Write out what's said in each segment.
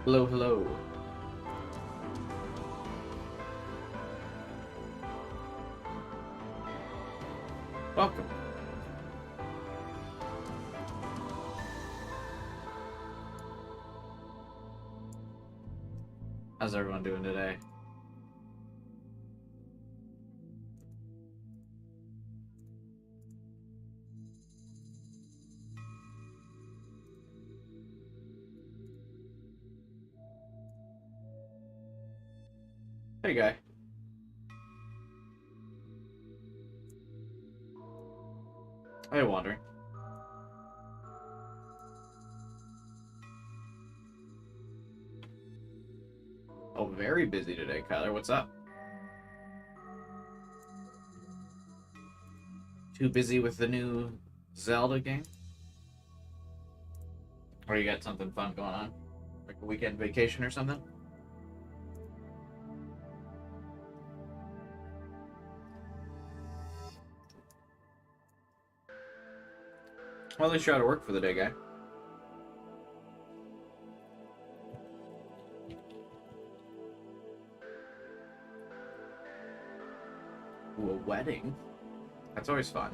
Hello, hello. Welcome. How's everyone doing today? Hey, guy. Hey, wandering. Oh, very busy today, Kyler. What's up? Too busy with the new Zelda game? Or you got something fun going on? Like a weekend vacation or something? Well, at least you're out of work for the day, guy. Ooh, a wedding? That's always fun.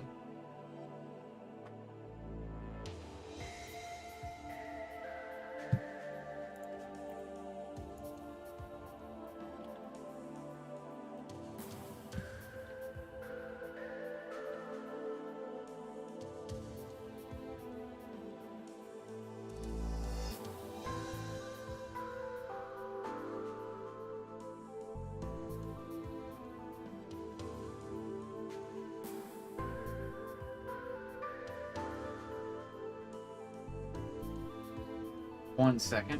One second.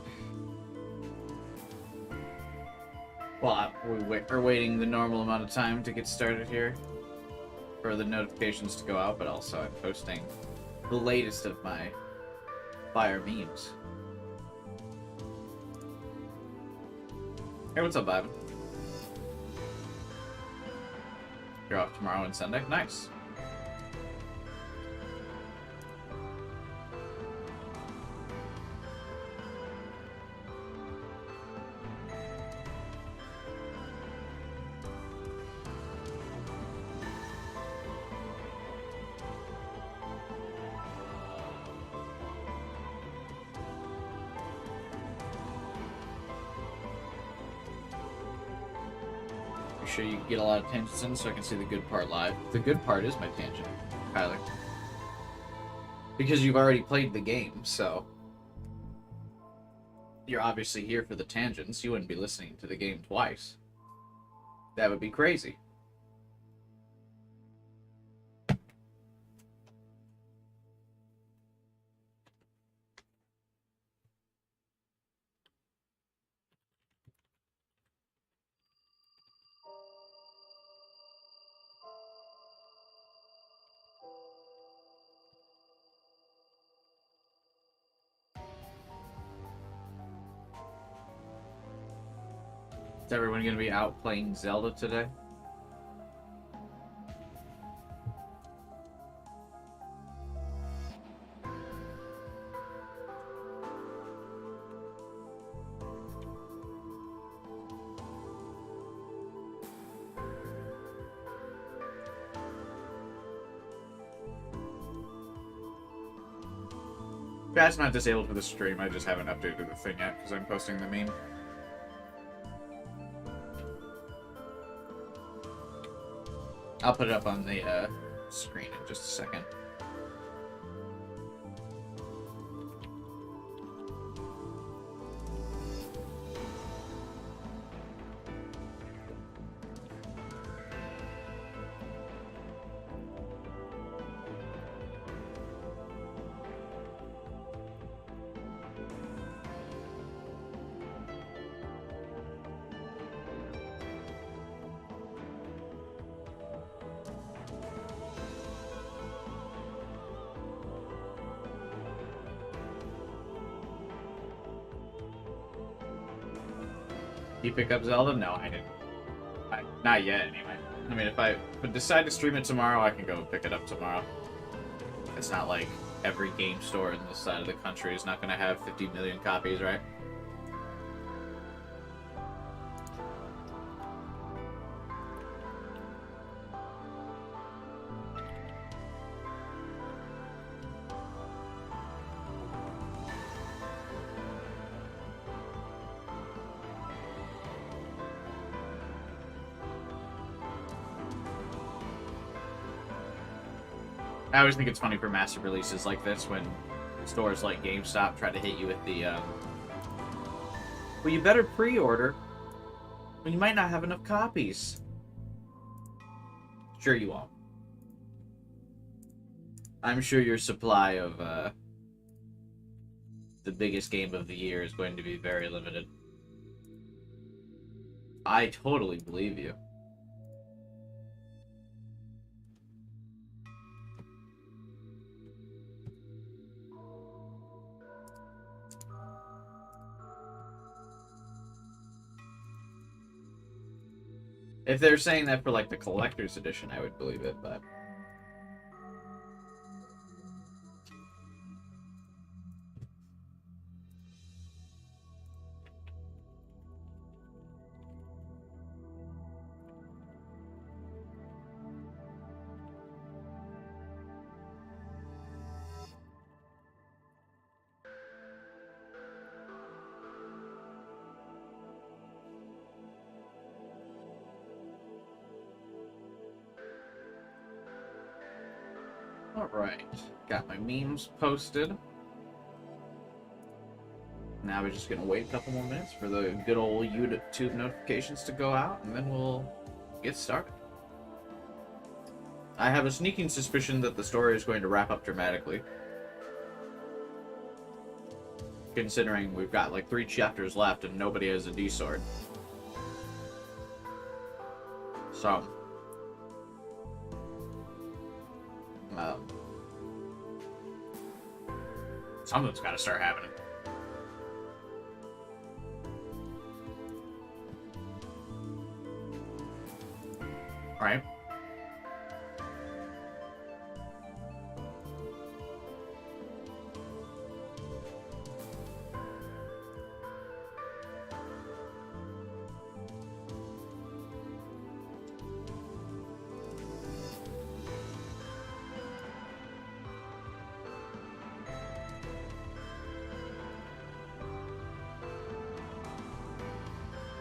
Well, we're waiting the normal amount of time to get started here for the notifications to go out, but also I'm posting the latest of my fire memes. Hey, what's up, Ivan? You're off tomorrow and Sunday? Nice. Make sure you get a lot of tangents in so I can see the good part live. The good part is my tangent, Kyler. Because you've already played the game, so you're obviously here for the tangents. You wouldn't be listening to the game twice. That would be crazy. Is everyone going to be out playing Zelda today? That's not disabled for the stream. I just haven't updated the thing yet because I'm posting the meme. I'll put it up on the screen in just a second. You pick up Zelda? No, I didn't. Not yet, anyway. I mean, if I would decide to stream it tomorrow, I can go and pick it up tomorrow. It's not like every game store in this side of the country is not going to have 50 million copies, right? I always think it's funny for massive releases like this when stores like GameStop try to hit you with the, well, you better pre-order. Well, you might not have enough copies. Sure you won't. I'm sure your supply of, the biggest game of the year is going to be very limited. I totally believe you. If they're saying that for, like, the collector's edition, I would believe it, but... Alright, got my memes posted. Now we're just gonna wait a couple more minutes for the good old YouTube notifications to go out, and then we'll get started. I have a sneaking suspicion that the story is going to wrap up dramatically. Considering we've got like 3 chapters left and nobody has a D-sword. So... something's gotta start happening. Alright.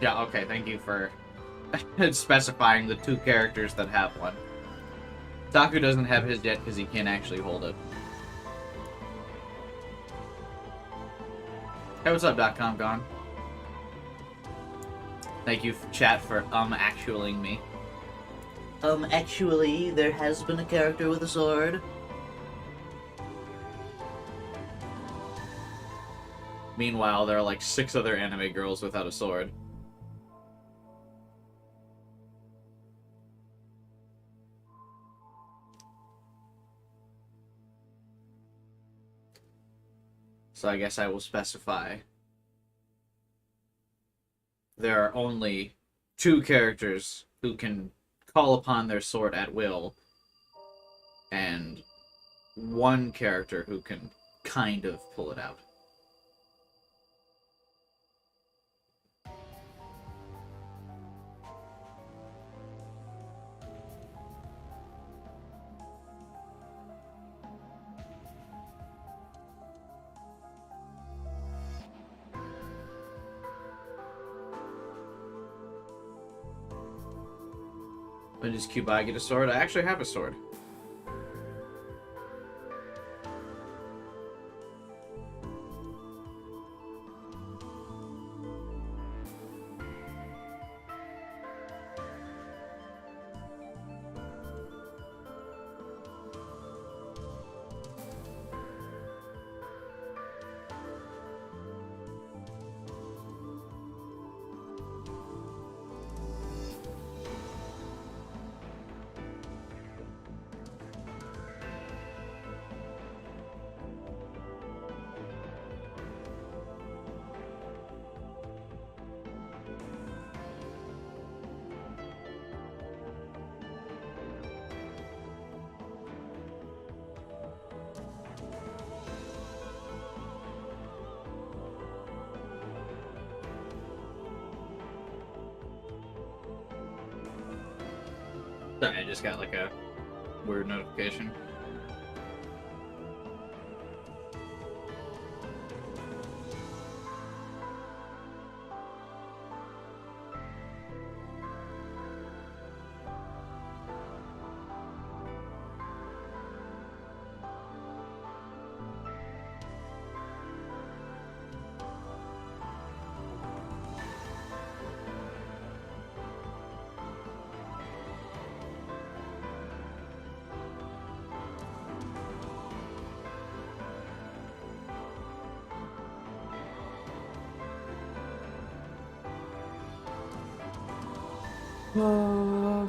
Yeah, okay, thank you for specifying the 2 characters that have one. Taku doesn't have his yet because he can't actually hold it. Hey, what's up, .com gone? Thank you, chat, for actualing me. Actually, there has been a character with a sword. Meanwhile, there are like 6 other anime girls without a sword. So I guess I will specify. There are only 2 characters who can call upon their sword at will, and 1 character who can kind of pull it out. When does Kubai get a sword? I actually have a sword. Sorry, I just got like a weird notification. Uh...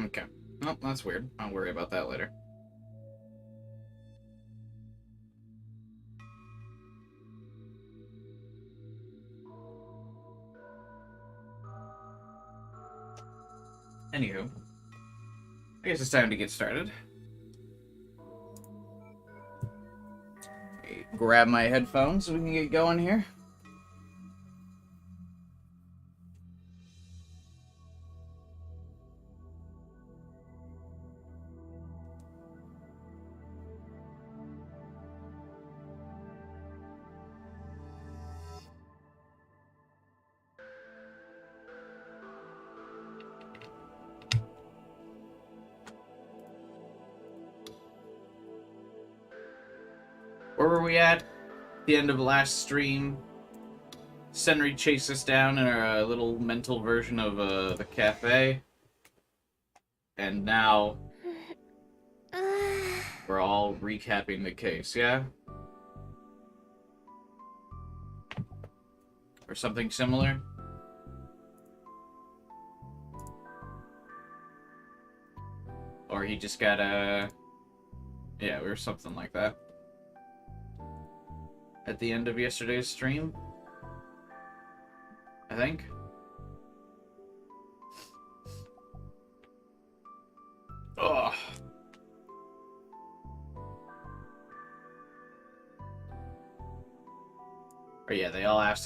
Okay. Oh, that's weird. I'll worry about that later. Anywho, I guess it's time to get started. Grab my headphones so we can get going here. Where were we at? The end of last stream. Senri chased us down in our little mental version of the cafe. And now we're all recapping the case, yeah? Or something similar? Or he just got a... Yeah, or something like that. At the end of yesterday's stream, I think. Ugh. Or yeah, they all asked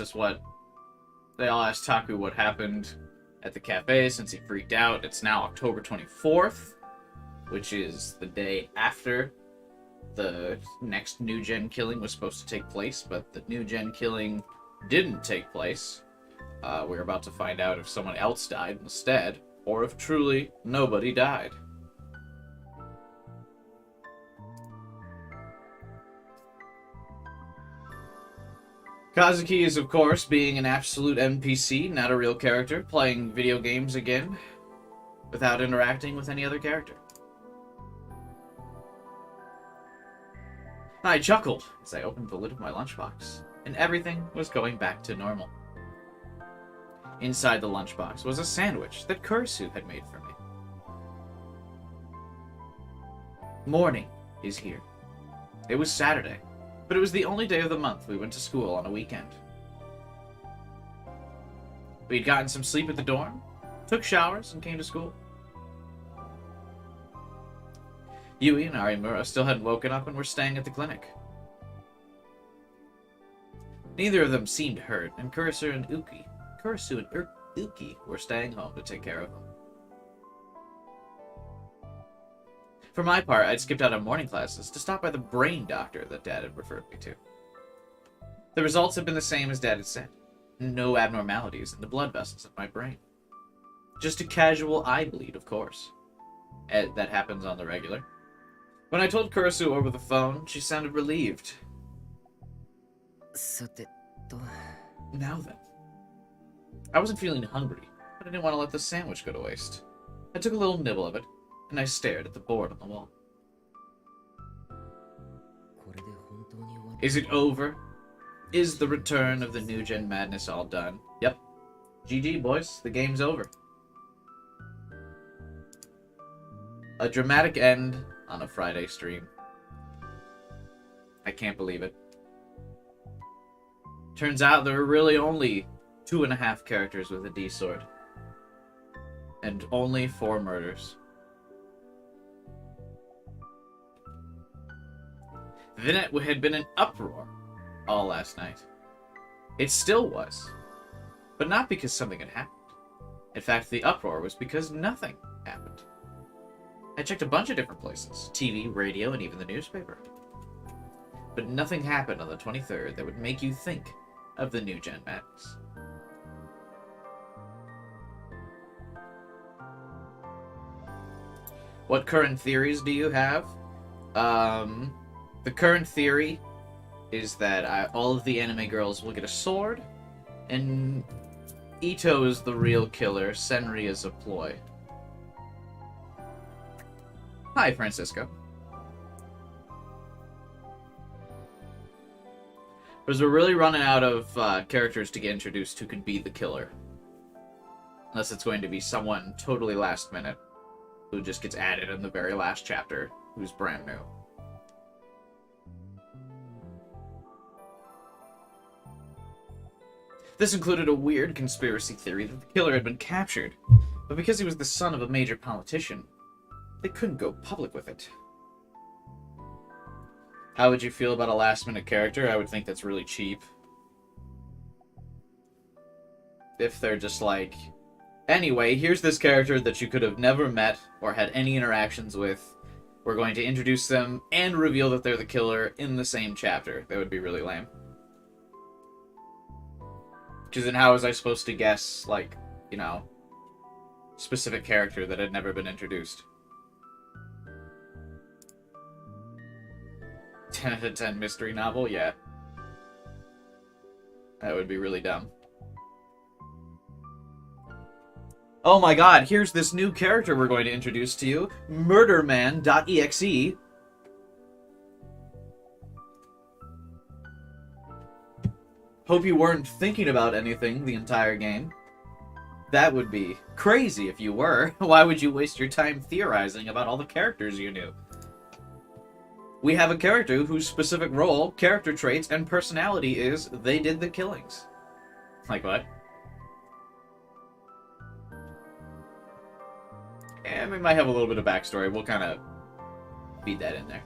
Taku what happened at the cafe since he freaked out. It's now October 24th, which is the day after the next New Gen killing was supposed to take place, but the New Gen killing didn't take place. We're about to find out if someone else died instead, or if truly nobody died. Kazuki is, of course, being an absolute NPC, not a real character, playing video games again, without interacting with any other character. I chuckled as I opened the lid of my lunchbox, and everything was going back to normal. Inside the lunchbox was a sandwich that Kurisu had made for me. Morning is here. It was Saturday, but it was the only day of the month we went to school on a weekend. We'd gotten some sleep at the dorm, took showers, and came to school. Yui and Arimura still hadn't woken up and were staying at the clinic. Neither of them seemed hurt, and Kurisu and Uki were staying home to take care of them. For my part, I'd skipped out on morning classes to stop by the brain doctor that Dad had referred me to. The results had been the same as Dad had said. No abnormalities in the blood vessels of my brain. Just a casual eye bleed, of course. That happens on the regular. When I told Kurisu over the phone, she sounded relieved. Now then. I wasn't feeling hungry, but I didn't want to let the sandwich go to waste. I took a little nibble of it, and I stared at the board on the wall. Is it over? Is the return of the New Gen madness all done? Yep. GG, boys. The game's over. A dramatic end on a Friday stream. I can't believe it. Turns out there were really only 2.5 characters with a D sword. And only 4 murders. The net had been an uproar all last night. It still was. But not because something had happened. In fact, the uproar was because nothing happened. I checked a bunch of different places. TV, radio, and even the newspaper. But nothing happened on the 23rd that would make you think of the New Gen madness. What current theories do you have? The current theory is that all of the anime girls will get a sword, and Ito is the real killer, Senri is a ploy. Hi, Francisco. Because we're really running out of characters to get introduced who could be the killer. Unless it's going to be someone totally last minute who just gets added in the very last chapter, who's brand new. This included a weird conspiracy theory that the killer had been captured, but because he was the son of a major politician, they couldn't go public with it. How would you feel about a last-minute character? I would think that's really cheap. If they're just like, anyway, here's this character that you could have never met or had any interactions with. We're going to introduce them and reveal that they're the killer in the same chapter. That would be really lame. Because then how was I supposed to guess, like, you know, specific character that had never been introduced? 10 out of 10 mystery novel? Yeah. That would be really dumb. Oh my god, here's this new character we're going to introduce to you. Murderman.exe. Hope you weren't thinking about anything the entire game. That would be crazy if you were. Why would you waste your time theorizing about all the characters you knew? We have a character whose specific role, character traits, and personality is they did the killings. Like what? And we might have a little bit of backstory. We'll kind of feed that in there.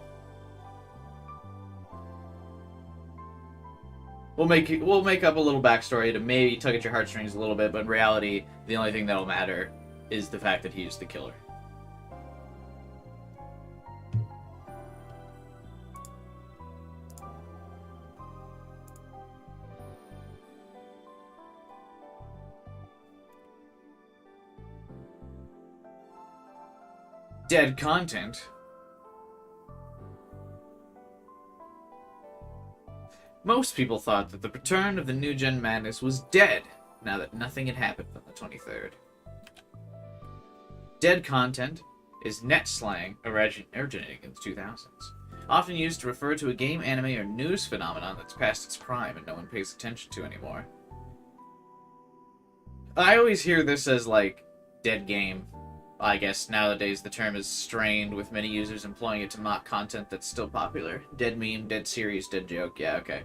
We'll make up a little backstory to maybe tug at your heartstrings a little bit, but in reality, the only thing that'll matter is the fact that he's the killer. Dead content. Most people thought that the return of the New Gen Madness was dead, now that nothing had happened on the 23rd. Dead content is net slang originating in the 2000s, often used to refer to a game, anime, or news phenomenon that's past its prime and no one pays attention to anymore. I always hear this as, like, dead game. I guess nowadays the term is strained, with many users employing it to mock content that's still popular. Dead meme, dead series, dead joke, yeah, okay.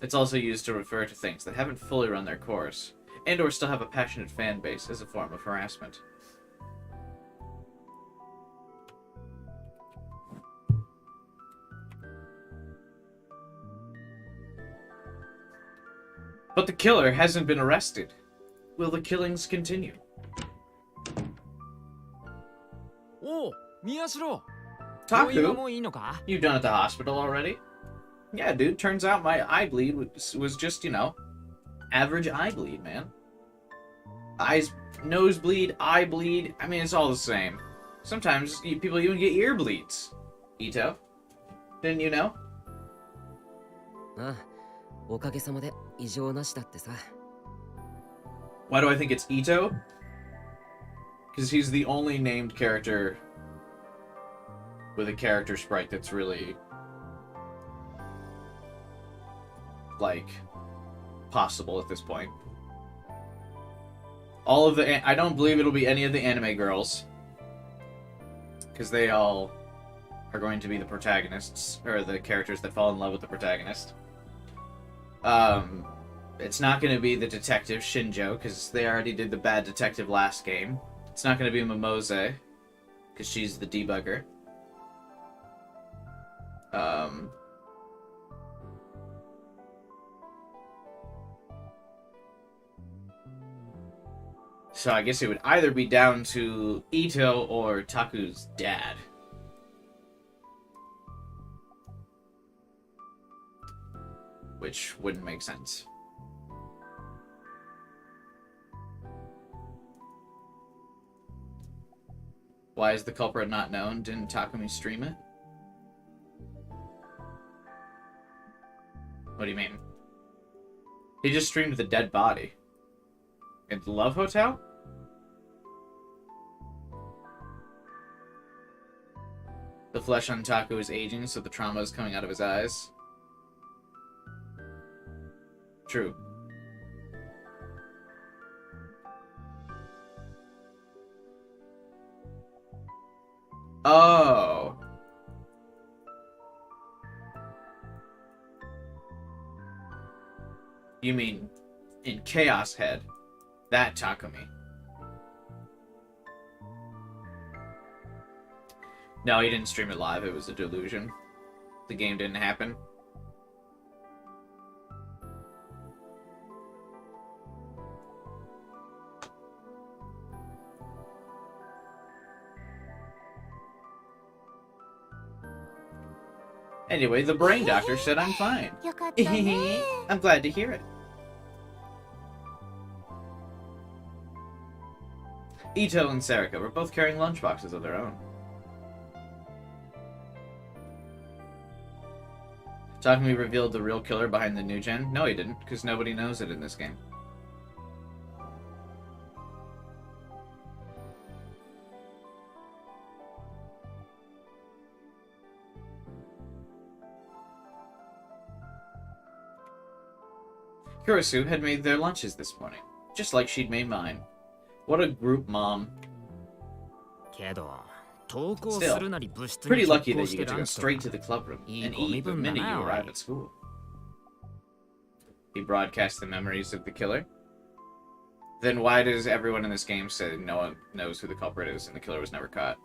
It's also used to refer to things that haven't fully run their course, and or still have a passionate fan base as a form of harassment. But the killer hasn't been arrested. Will the killings continue? Oh, Miyashiro! Taku, you done at the hospital already? Yeah, dude, turns out my eye bleed was just, you know, average eye bleed, man. Eyes, nose bleed, eye bleed, I mean, it's all the same. Sometimes people even get ear bleeds. Ito, didn't you know? Why do I think it's Ito? Because he's the only named character with a character sprite that's really, like, possible at this point. All of the... I don't believe it'll be any of the anime girls, because they all are going to be the protagonists, or the characters that fall in love with the protagonist. It's not going to be the detective Shinjo, because they already did the bad detective last game. It's not going to be Momose, because she's the debugger. So I guess it would either be down to Ito or Taku's dad. Which wouldn't make sense. Why is the culprit not known? Didn't Takumi stream it? What do you mean? He just streamed the dead body. In the Love Hotel? The flesh on Taku is aging, so the trauma is coming out of his eyes. True. Oh. You mean in Chaos Head? That Takumi. No, he didn't stream it live. It was a delusion. The game didn't happen. Anyway, the brain doctor said I'm fine. よかったね I'm glad to hear it. Ito and Serika were both carrying lunchboxes of their own. Takumi revealed the real killer behind the new gen? No, he didn't, because nobody knows it in this game. Kurosu had made their lunches this morning, just like she'd made mine. What a group mom. けど登校 Still, するなり部室 Pretty に lucky 直行 that し you て get to ラ go ンチと straight か to the clubroomいい and ご身 eat the 分だ minute な you おい arrive at school. He broadcast the memories of the killer? Then why does everyone in this game say no one knows who the culprit is and the killer was never caught?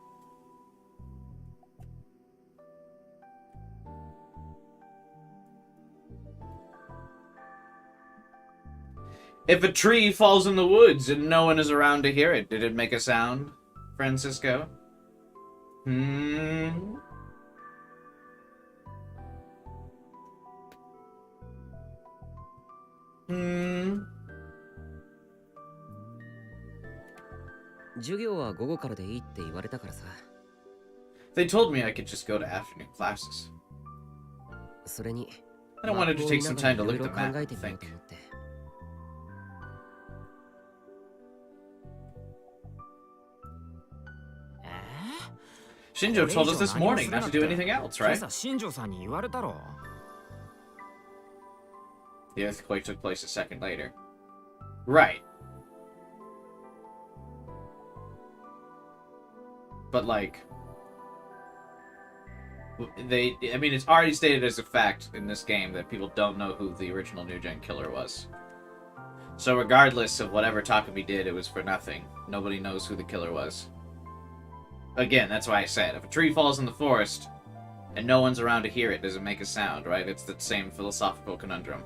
If a tree falls in the woods and no one is around to hear it, did it make a sound, Francisco? Hmm? Hmm? 授業は午後からでいいって言われたからさ。 They told me I could just go to afternoon classes. それに I don't want to take some time to look at the 考 map え and てみよう think. と思って。Shinjo told us this morning not to do anything else, 今 right? 朝新庄さんに言われたろ The earthquake took place a second later. Right. But, like... I mean, it's already stated as a fact in this game that people don't know who the original New Gen killer was. So regardless of whatever Takumi did, it was for nothing. Nobody knows who the killer was. Again, that's why I said, if a tree falls in the forest, and no one's around to hear it, does it make a sound, right? It's the same philosophical conundrum.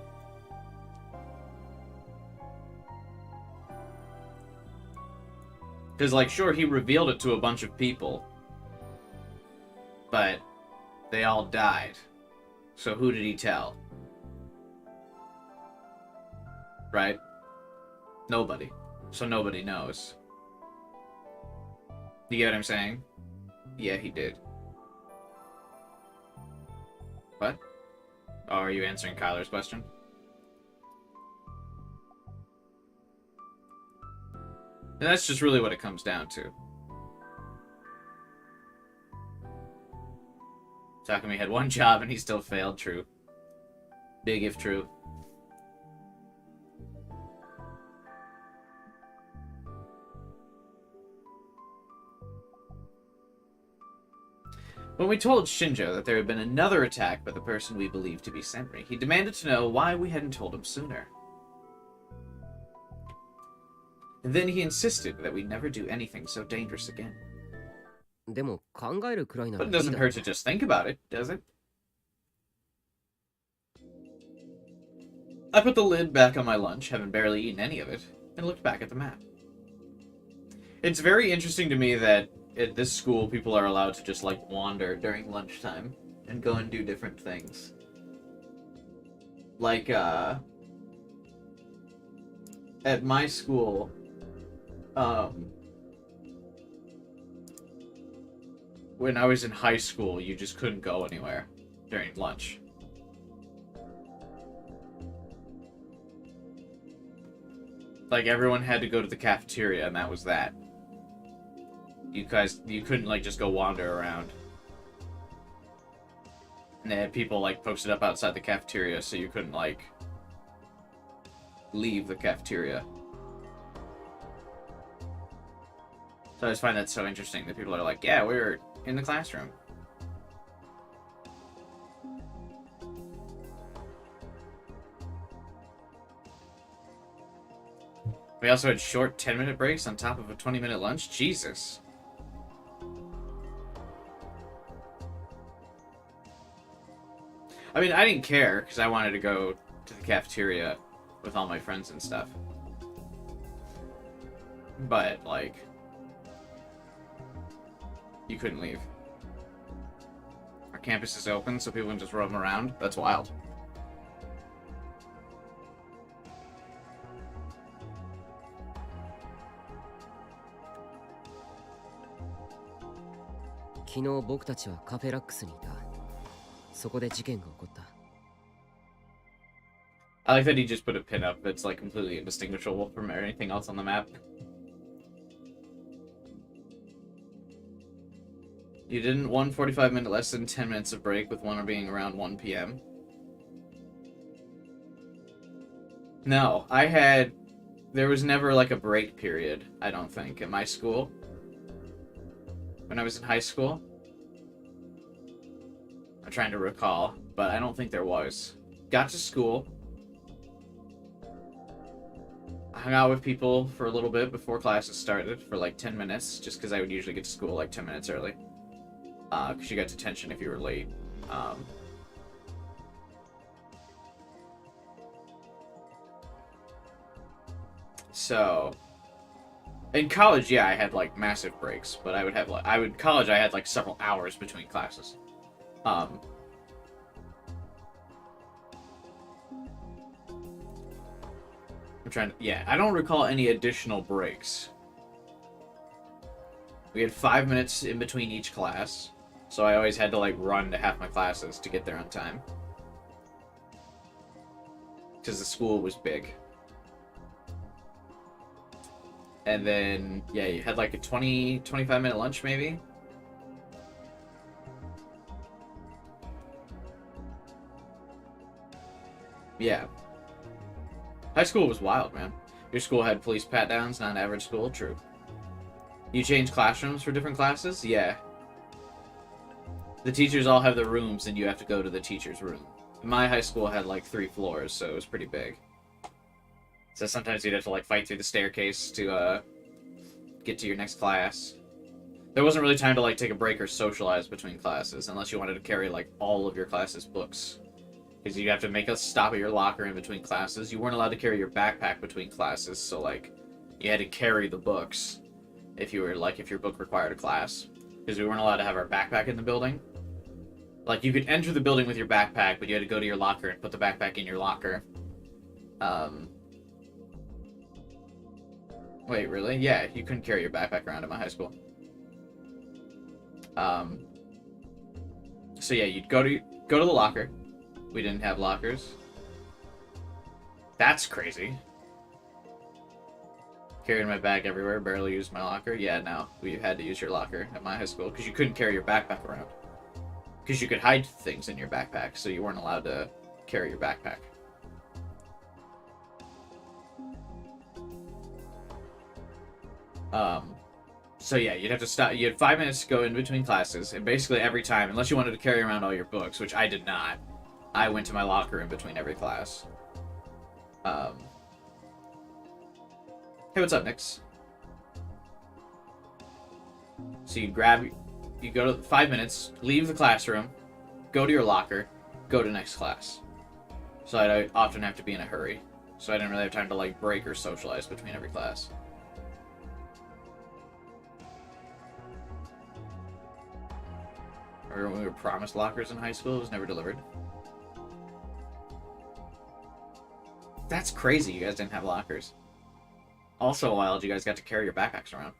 Because, like, sure, he revealed it to a bunch of people, but they all died. So who did he tell? Right? Nobody. So nobody knows. You get what I'm saying? Yeah, he did. What? Oh, are you answering Kyler's question? And that's just really what it comes down to. Takumi had one job and he still failed, true. Big if true. When we told Shinjo that there had been another attack by the person we believed to be Senri, he demanded to know why we hadn't told him sooner. And then he insisted that we never do anything so dangerous again. でも考えるくらいなら But い it い doesn't だろ hurt to just think about it, does it? I put the lid back on my lunch, having barely eaten any of it, and looked back at the map. It's very interesting to me that at this school people are allowed to just, like, wander during lunchtime and go and do different things. Like, at my school, when I was in high school, you just couldn't go anywhere during lunch. Like, everyone had to go to the cafeteria, and that was that. You couldn't, like, just go wander around. And they had people like posted up outside the cafeteria so you couldn't like leave the cafeteria. So I just find that so interesting that people are like, yeah, we were in the classroom. We also had short 10-minute breaks on top of a 20-minute lunch. Jesus. I mean, I didn't care because I wanted to go to the cafeteria with all my friends and stuff. But, like, you couldn't leave. Our campus is open so people can just roam around. That's wild.昨日僕たちはカフェラックスにいた。そこで事件が起こった。I like that he just put a pin up that's like completely indistinguishable from anything else on the map. You didn't 1 45-minute less than 10 minutes of break with one being around 1 p.m. No, I had... There was never like a break period, I don't think, at my school. When I was in high school. I'm trying to recall, but I don't think there was. Got to school. Hung out with people for a little bit before classes started for like 10 minutes, just because I would usually get to school like 10 minutes early. Because you got detention if you were late. So, in college, yeah, I had like massive breaks, but I would have like, college, I had like several hours between classes. I'm trying to, yeah, I don't recall any additional breaks. We had 5 minutes in between each class, so I always had to like run to half my classes to get there on time. Because the school was big. And then, yeah, you had like a 25-minute lunch, maybe? Yeah. High school was wild, man. Your school had police pat-downs, not an average school? True. You changed classrooms for different classes? Yeah. The teachers all have their rooms, and you have to go to the teacher's room. My high school had like 3 floors, so it was pretty big. So sometimes you'd have to like fight through the staircase to get to your next class. There wasn't really time to like take a break or socialize between classes unless you wanted to carry like all of your class's books. Because you'd have to make a stop at your locker in between classes. You weren't allowed to carry your backpack between classes, so like you had to carry the books if you were like if your book required a class. Because we weren't allowed to have our backpack in the building. Like you could enter the building with your backpack, but you had to go to your locker and put the backpack in your locker. Wait, really? Yeah, you couldn't carry your backpack around at my high school. So yeah, you'd go to the locker. We didn't have lockers. That's crazy. Carrying my bag everywhere, barely used my locker. Yeah, no, we had to use your locker at my high school because you couldn't carry your backpack around. Because you could hide things in your backpack, so you weren't allowed to carry your backpack. So yeah, you'd have to stop. You had 5 minutes to go in between classes, and basically every time, unless you wanted to carry around all your books, which I did not, I went to my locker in between every class. Hey, what's up, Nix? So you go to 5 minutes, leave the classroom, go to your locker, go to next class. So I'd often have to be in a hurry, so I didn't really have time to like break or socialize between every class. Remember when we were promised lockers in high school? It was never delivered. That's crazy you guys didn't have lockers. Also wild you guys got to carry your backpacks around.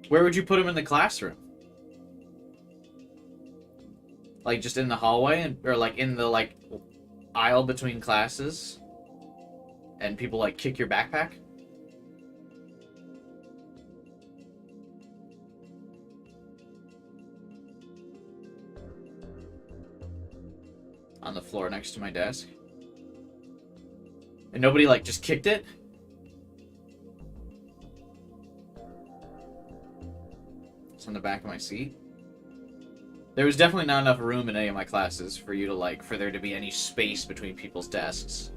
Where would you put them in the classroom? Like just in the hallway? Or like in the like aisle between classes? And people like kick your backpack? on the floor next to my desk. And nobody, like, just kicked it? It's on the back of my seat. There was definitely not enough room in any of my classes for you to, like, for there to be any space between people's desks.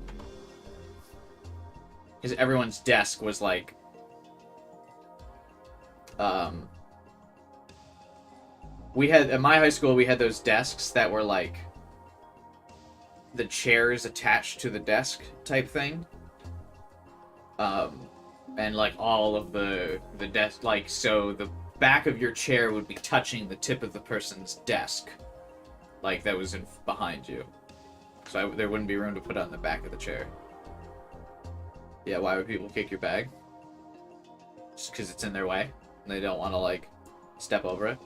Because everyone's desk was, like, we had, at my high school, we had those desks that were, like, the chairs attached to the desk type thing. And, like, all of the desk, like, so the back of your chair would be touching the tip of the person's desk. Like, that was behind you. So there wouldn't be room to put it on the back of the chair. Yeah, why would people kick your bag? Just because it's in their way? And they don't want to, like, step over it?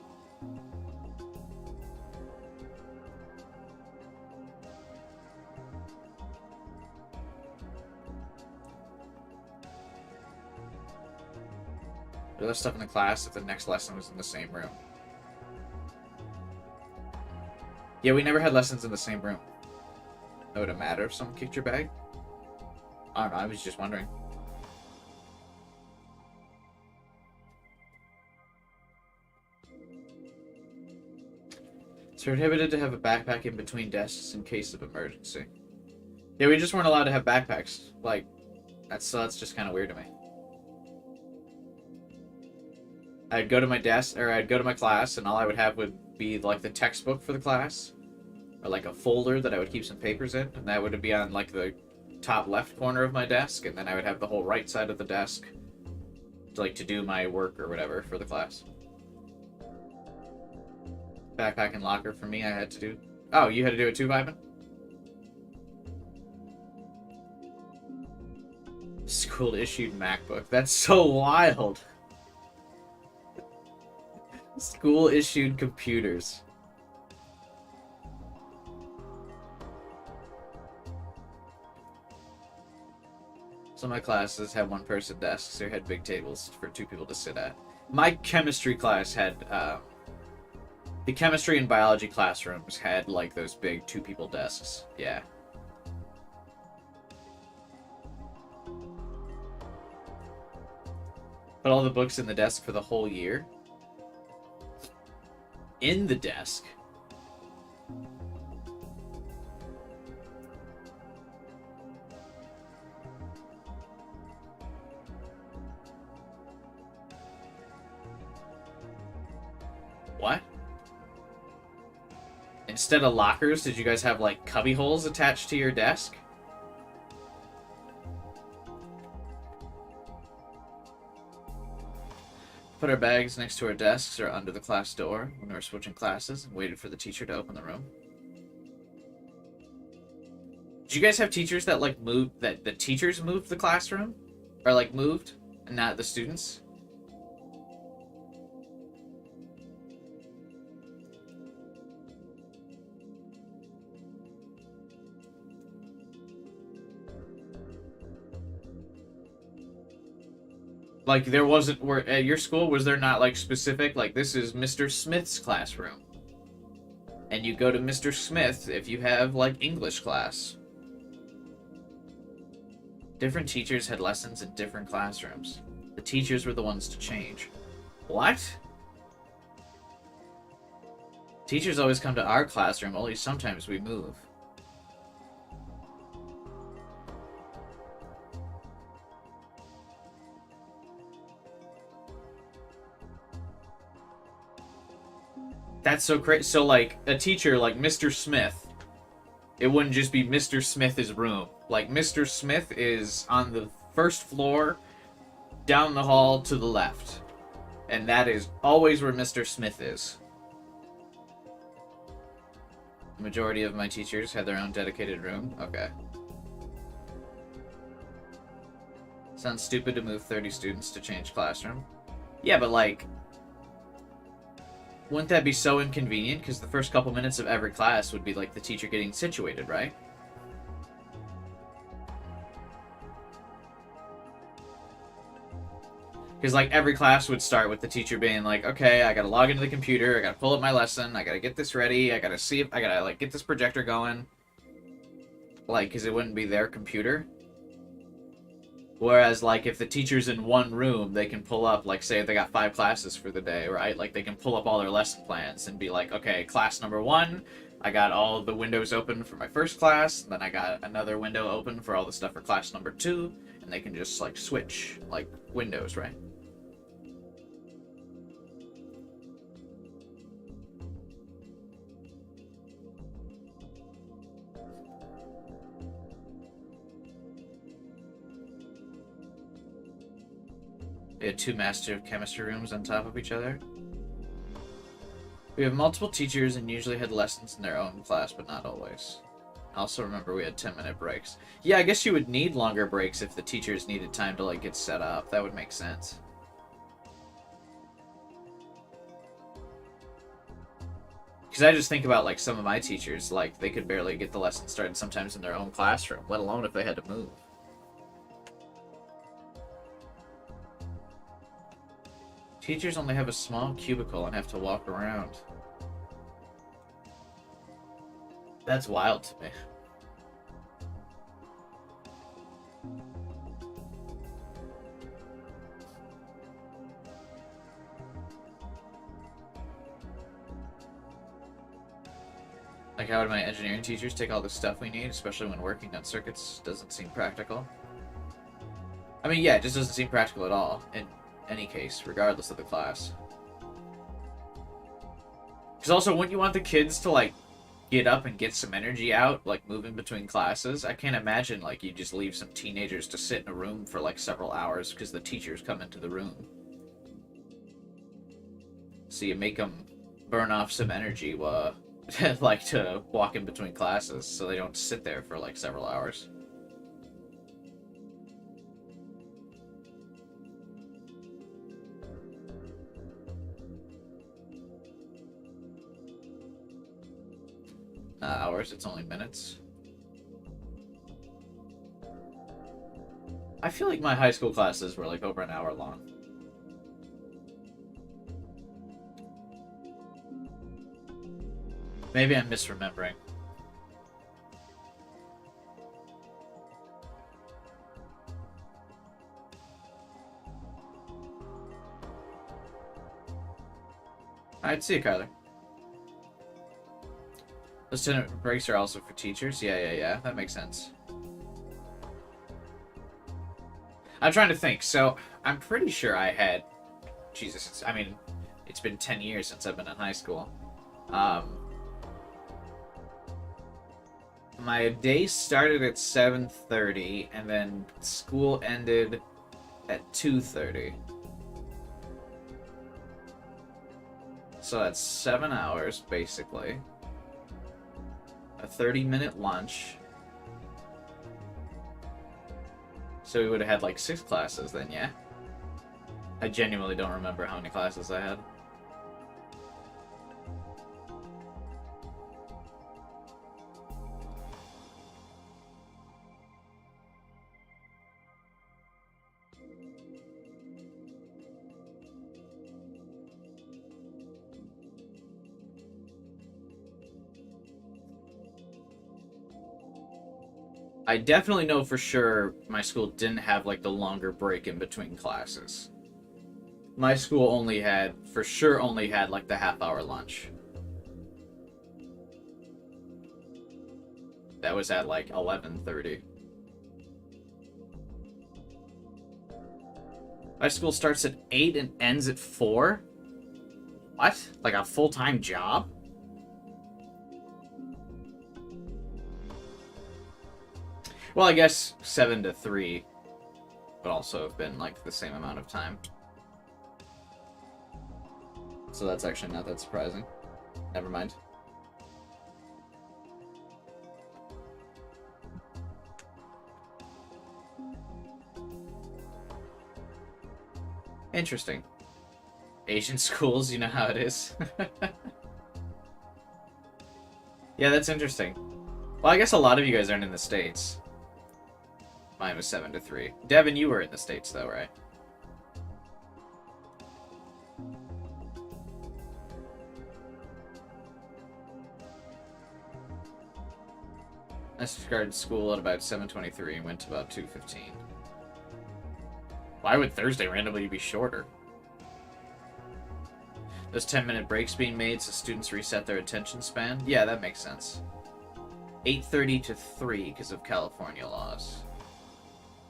They left stuff in the class if the next lesson was in the same room. Yeah, we never had lessons in the same room. Would it matter if someone kicked your bag? I don't know, I was just wondering. It's prohibited to have a backpack in between desks in case of emergency. Yeah, we just weren't allowed to have backpacks. Like, that's just kind of weird to me. I'd go to my desk, or I'd go to my class, and all I would have would be, like, the textbook for the class. Or, like, a folder that I would keep some papers in, and that would be on, like, the top left corner of my desk, and then I would have the whole right side of the desk to, like, to do my work or whatever for the class. Backpack and locker for me, I had to do. Oh, you had to do it too, Ivan? School-issued MacBook. That's so wild. School-issued computers. Some of my classes had one-person desks or had big tables for two people to sit at. My chemistry class had, the chemistry and biology classrooms had, like, those big two-people desks. Yeah. Put all the books in the desk for the whole year. In the desk. What? Instead of lockers, did you guys have, like, cubby holes attached to your desk? Put our bags next to our desks or under the class door when we were switching classes and waited for the teacher to open the room. Did you guys have teachers that, like, moved, that the teachers moved the classroom? Or, like, moved, and not the students? Like, there wasn't, at your school, was there not, like, specific, like, this is Mr. Smith's classroom. And you go to Mr. Smith if you have, like, English class. Different teachers had lessons in different classrooms. The teachers were the ones to change. What? Teachers always come to our classroom, only sometimes we move. That's so crazy. So, like, a teacher like Mr. Smith, it wouldn't just be Mr. Smith's room. Like, Mr. Smith is on the first floor, down the hall to the left. And that is always where Mr. Smith is. The majority of my teachers had their own dedicated room. Okay. Sounds stupid to move 30 students to change classroom. Yeah, but, like, wouldn't that be so inconvenient? Because the first couple minutes of every class would be, like, the teacher getting situated, right? Because, like, every class would start with the teacher being like, okay, I gotta log into the computer, I gotta pull up my lesson, I gotta get this ready, I gotta see if, I gotta, like, get this projector going. like, because it wouldn't be their computer. Whereas, like, if the teacher's in one room, they can pull up, like, say they got 5 classes for the day, right? Like, they can pull up all their lesson plans and be like, okay, class number 1, I got all the windows open for my first class, and then I got another window open for all the stuff for class number 2, and they can just, like, switch, like, windows, right? We had 2 Master of Chemistry rooms on top of each other. We have multiple teachers and usually had lessons in their own class, but not always. I also remember we had 10-minute breaks. Yeah, I guess you would need longer breaks if the teachers needed time to, like, get set up. That would make sense. Because I just think about, like, some of my teachers, like, they could barely get the lesson started sometimes in their own classroom, let alone if they had to move. Teachers only have a small cubicle and have to walk around. That's wild to me. Like, how would my engineering teachers take all the stuff we need, especially when working on circuits? Doesn't seem practical. I mean, yeah, it just doesn't seem practical at all, in any case, regardless of the class. Because also, wouldn't you want the kids to, like, get up and get some energy out, like, moving between classes? I can't imagine, like, you just leave some teenagers to sit in a room for, like, several hours because the teachers come into the room. So you make them burn off some energy, like, to walk in between classes, so they don't sit there for, like, several hours. Not hours, it's only minutes. I feel like my high school classes were, like, over an hour long. Maybe I'm misremembering. I'd see you, Kyler. Those 10 breaks are also for teachers? Yeah. That makes sense. I'm trying to think. So, I'm pretty sure I had... Jesus, it's been 10 years since I've been in high school. My day started at 7:30, and then school ended at 2:30. So that's 7 hours, basically. A 30-minute lunch. So we would have had like 6 classes then, yeah? I genuinely don't remember how many classes I had. I definitely know for sure my school didn't have, like, the longer break in between classes. My school only had, like, the half-hour lunch. That was at, like, 11:30. My school starts at 8 and ends at 4? What? Like a full-time job? Well, I guess 7 to 3 would also have been, like, the same amount of time. So that's actually not that surprising. Never mind. Interesting. Asian schools, you know how it is. Yeah, that's interesting. Well, I guess a lot of you guys aren't in the States. Mine was 7 to 3. Devin, you were in the States, though, right? I started school at about 7:23 and went to about 2:15. Why would Thursday randomly be shorter? Those 10-minute breaks being made so students reset their attention span? Yeah, that makes sense. 8:30 to 3 because of California laws.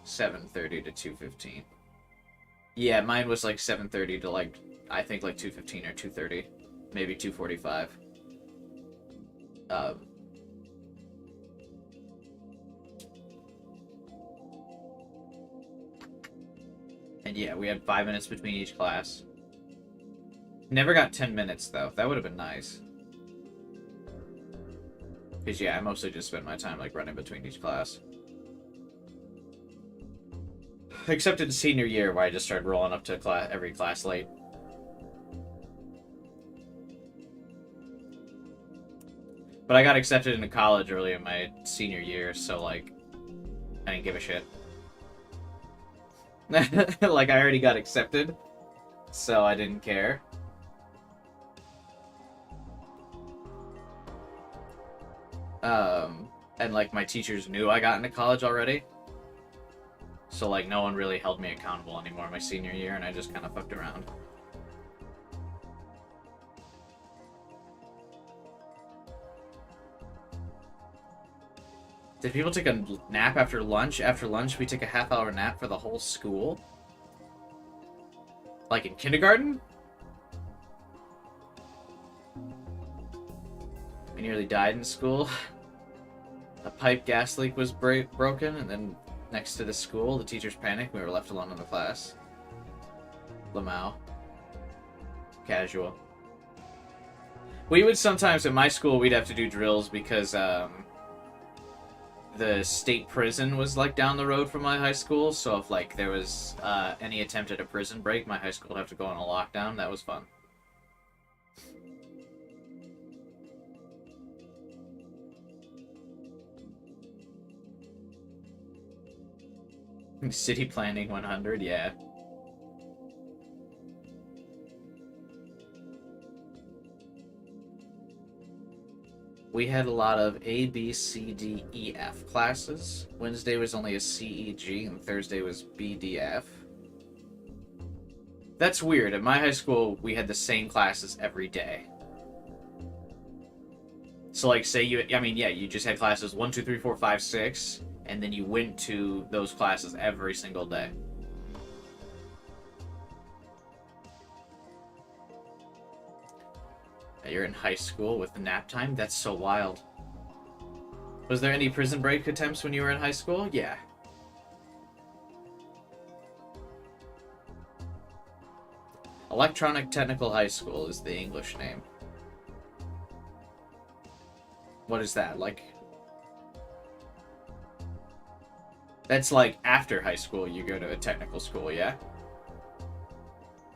7:30 to 2:15. Yeah, mine was like 7:30 to like, I think like 2:15 or 2:30. Maybe 2:45. And yeah, we had 5 minutes between each class. Never got 10 minutes, though. That would have been nice. Because, yeah, I mostly just spent my time, like, running between each class. Except in senior year, where I just started rolling up to every class late. But I got accepted into college early in my senior year, so, like, I didn't give a shit. Like, I already got accepted, so I didn't care. And, like, my teachers knew I got into college already. So, like, no one really held me accountable anymore my senior year, and I just kind of fucked around. Did people take a nap after lunch? After lunch, we take a half-hour nap for the whole school? Like in kindergarten? I nearly died in school. A pipe gas leak was broken, and then next to the school, the teachers panicked. We were left alone in the class. Lamau. Casual. We would sometimes, at my school, we'd have to do drills because, the state prison was, like, down the road from my high school, so if, like, there was, any attempt at a prison break, my high school would have to go on a lockdown. That was fun. City Planning 100, yeah. We had a lot of A, B, C, D, E, F classes. Wednesday was only a C, E, G, and Thursday was B, D, F. That's weird. At my high school, we had the same classes every day. So, like, say you, I mean, yeah, you just had classes 1, 2, 3, 4, 5, 6, and then you went to those classes every single day. You're in high school with nap time? That's so wild. Was there any prison break attempts when you were in high school? Yeah. Electronic Technical High School is the English name. What is that? Like... That's like after high school you go to a technical school, yeah?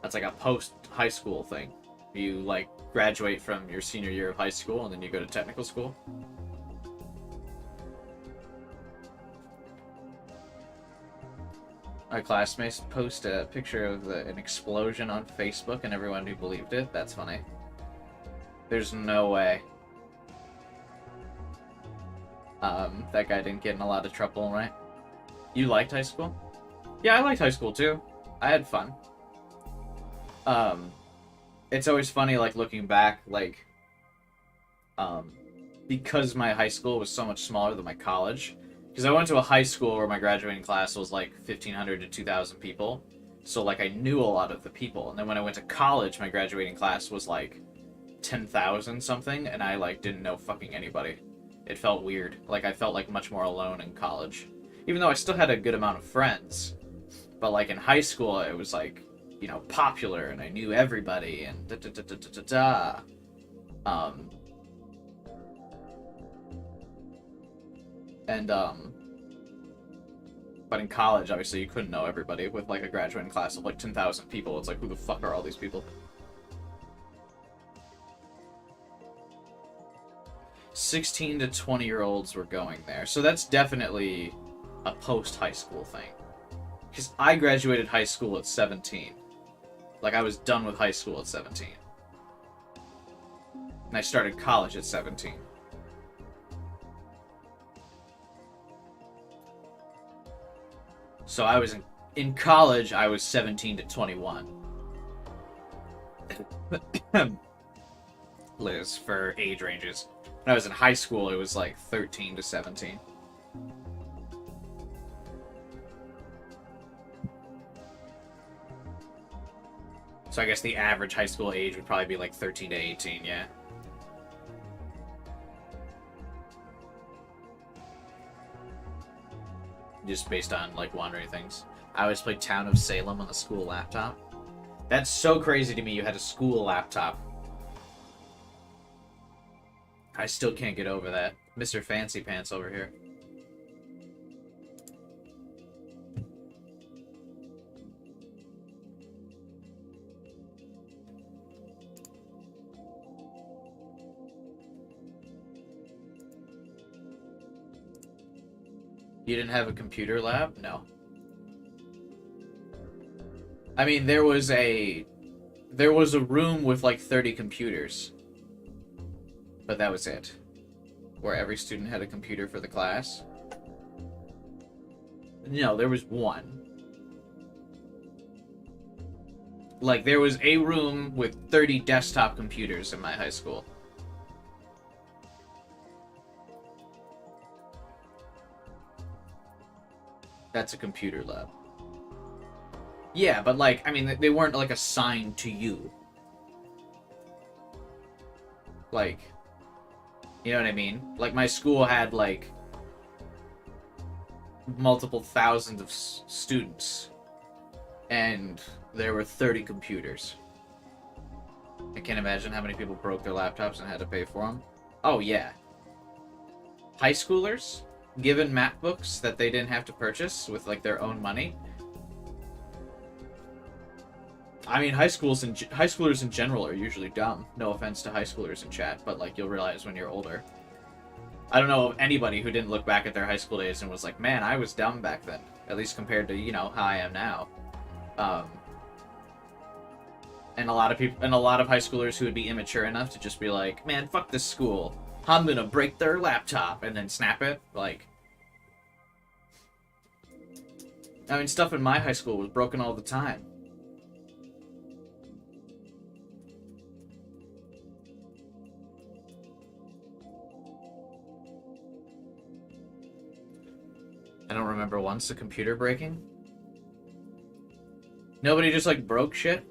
That's like a post-high school thing. You, like, graduate from your senior year of high school and then you go to technical school. My classmates post a picture of an explosion on Facebook and everyone who believed it. That's funny. There's no way. That guy didn't get in a lot of trouble, right? You liked high school? Yeah, I liked high school too. I had fun. It's always funny, like, looking back, like, because my high school was so much smaller than my college, because I went to a high school where my graduating class was, like, 1,500 to 2,000 people, so, like, I knew a lot of the people, and then when I went to college, my graduating class was, like, 10,000 something, and I, like, didn't know fucking anybody. It felt weird. Like, I felt, like, much more alone in college. Even though I still had a good amount of friends, but, like, in high school, it was, like, you know, popular, and I knew everybody, and da-da-da-da-da-da. But in college, obviously, you couldn't know everybody. With, like, a graduating class of, like, 10,000 people, it's like, who the fuck are all these people? 16 to 20-year-olds were going there. So that's definitely a post-high school thing. Because I graduated high school at 17. Like, I was done with high school at 17. And I started college at 17. So I was in college, I was 17 to 21. Liz, for age ranges. When I was in high school, it was like 13 to 17. So I guess the average high school age would probably be like 13 to 18, yeah. Just based on, like, wandering things. I always played Town of Salem on the school laptop. That's so crazy to me, you had a school laptop. I still can't get over that. Mr. Fancy Pants over here. You didn't have a computer lab? No. I mean, there was a room with like 30 computers. But that was it. Where every student had a computer for the class. No, there was one. Like, there was a room with 30 desktop computers in my high school. That's a computer lab. Yeah, but like, I mean, they weren't like assigned to you. Like, you know what I mean? Like, my school had like multiple thousands of students, and there were 30 computers. I can't imagine how many people broke their laptops and had to pay for them. Oh yeah. High schoolers given MacBooks that they didn't have to purchase with like their own money. I mean, high schoolers in general are usually dumb. No offense to high schoolers in chat, but like you'll realize when you're older. I don't know of anybody who didn't look back at their high school days and was like, "Man, I was dumb back then." At least compared to, you know, how I am now. And a lot of high schoolers who would be immature enough to just be like, "Man, fuck this school. I'm gonna break their laptop," and then snap it. Like, I mean, stuff in my high school was broken all the time. I don't remember once a computer breaking. Nobody just like broke shit.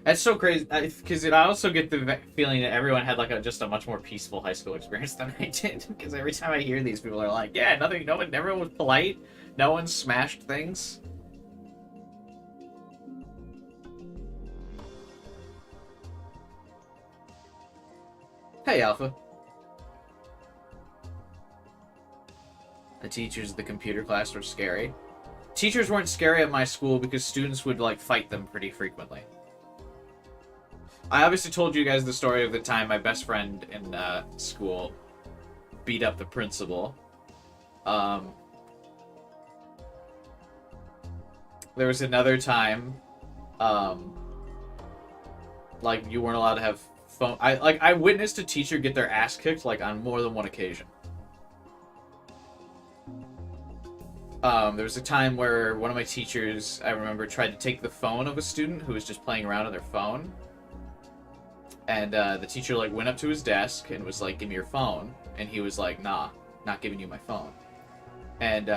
That's so crazy, because I also get the feeling that everyone had like just a much more peaceful high school experience than I did. Because every time I hear these people are like, "Yeah, everyone was polite, no one smashed things." Hey, Alpha. The teachers of the computer class were scary. Teachers weren't scary at my school because students would like fight them pretty frequently. I obviously told you guys the story of the time my best friend in school beat up the principal. There was another time, like, you weren't allowed to have phone. I witnessed a teacher get their ass kicked like on more than one occasion. There was a time where one of my teachers, I remember, tried to take the phone of a student who was just playing around on their phone. And the teacher like went up to his desk and was like, "Give me your phone." And he was like, "Nah, not giving you my phone." And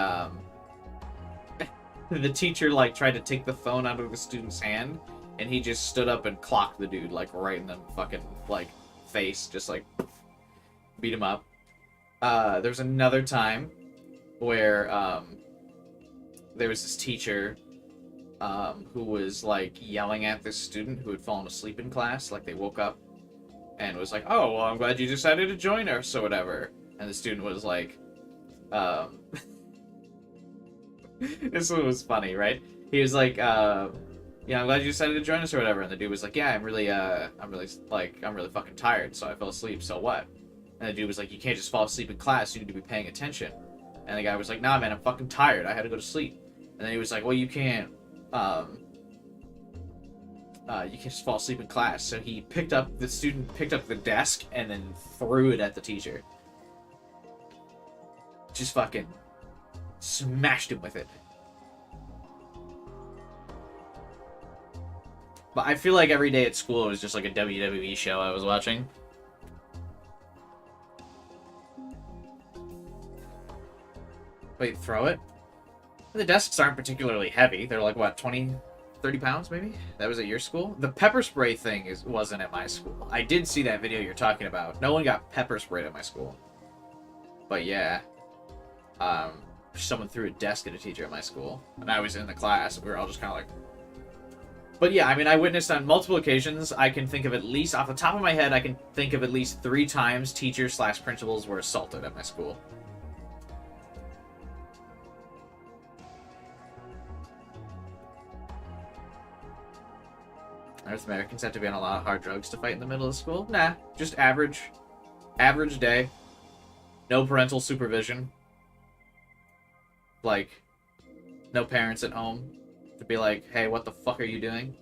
the teacher like tried to take the phone out of the student's hand, and he just stood up and clocked the dude like right in the fucking like face, just like beat him up. There was another time where there was this teacher who was like yelling at this student who had fallen asleep in class. Like, they woke up and was like, "Oh, well, I'm glad you decided to join us," or whatever. And the student was like, this one was funny, right? He was like, "Yeah, I'm glad you decided to join us," or whatever. And the dude was like, "Yeah, I'm really fucking tired, so I fell asleep. So what?" And the dude was like, "You can't just fall asleep in class. You need to be paying attention." And the guy was like, "Nah, man, I'm fucking tired. I had to go to sleep." And then he was like, "Well, you can't just fall asleep in class." So the student picked up the desk and then threw it at the teacher. just fucking smashed him with it. But I feel like every day at school it was just like a WWE show I was watching. Wait, throw it? The desks aren't particularly heavy. They're like, what, 20, 30 pounds maybe? That was at your school? The pepper spray thing wasn't at my school. I did see that video you're talking about. No one got pepper sprayed at my school. But yeah. Someone threw a desk at a teacher at my school. And I was in the class. We were all just kind of like... But yeah, I mean, I witnessed on multiple occasions. I can think of at least, off the top of my head, I can think of at least 3 times teachers/principals were assaulted at my school. North Americans have to be on a lot of hard drugs to fight in the middle of school? Nah, just average. Average day. No parental supervision. Like, no parents at home to be like, hey, what the fuck are you doing?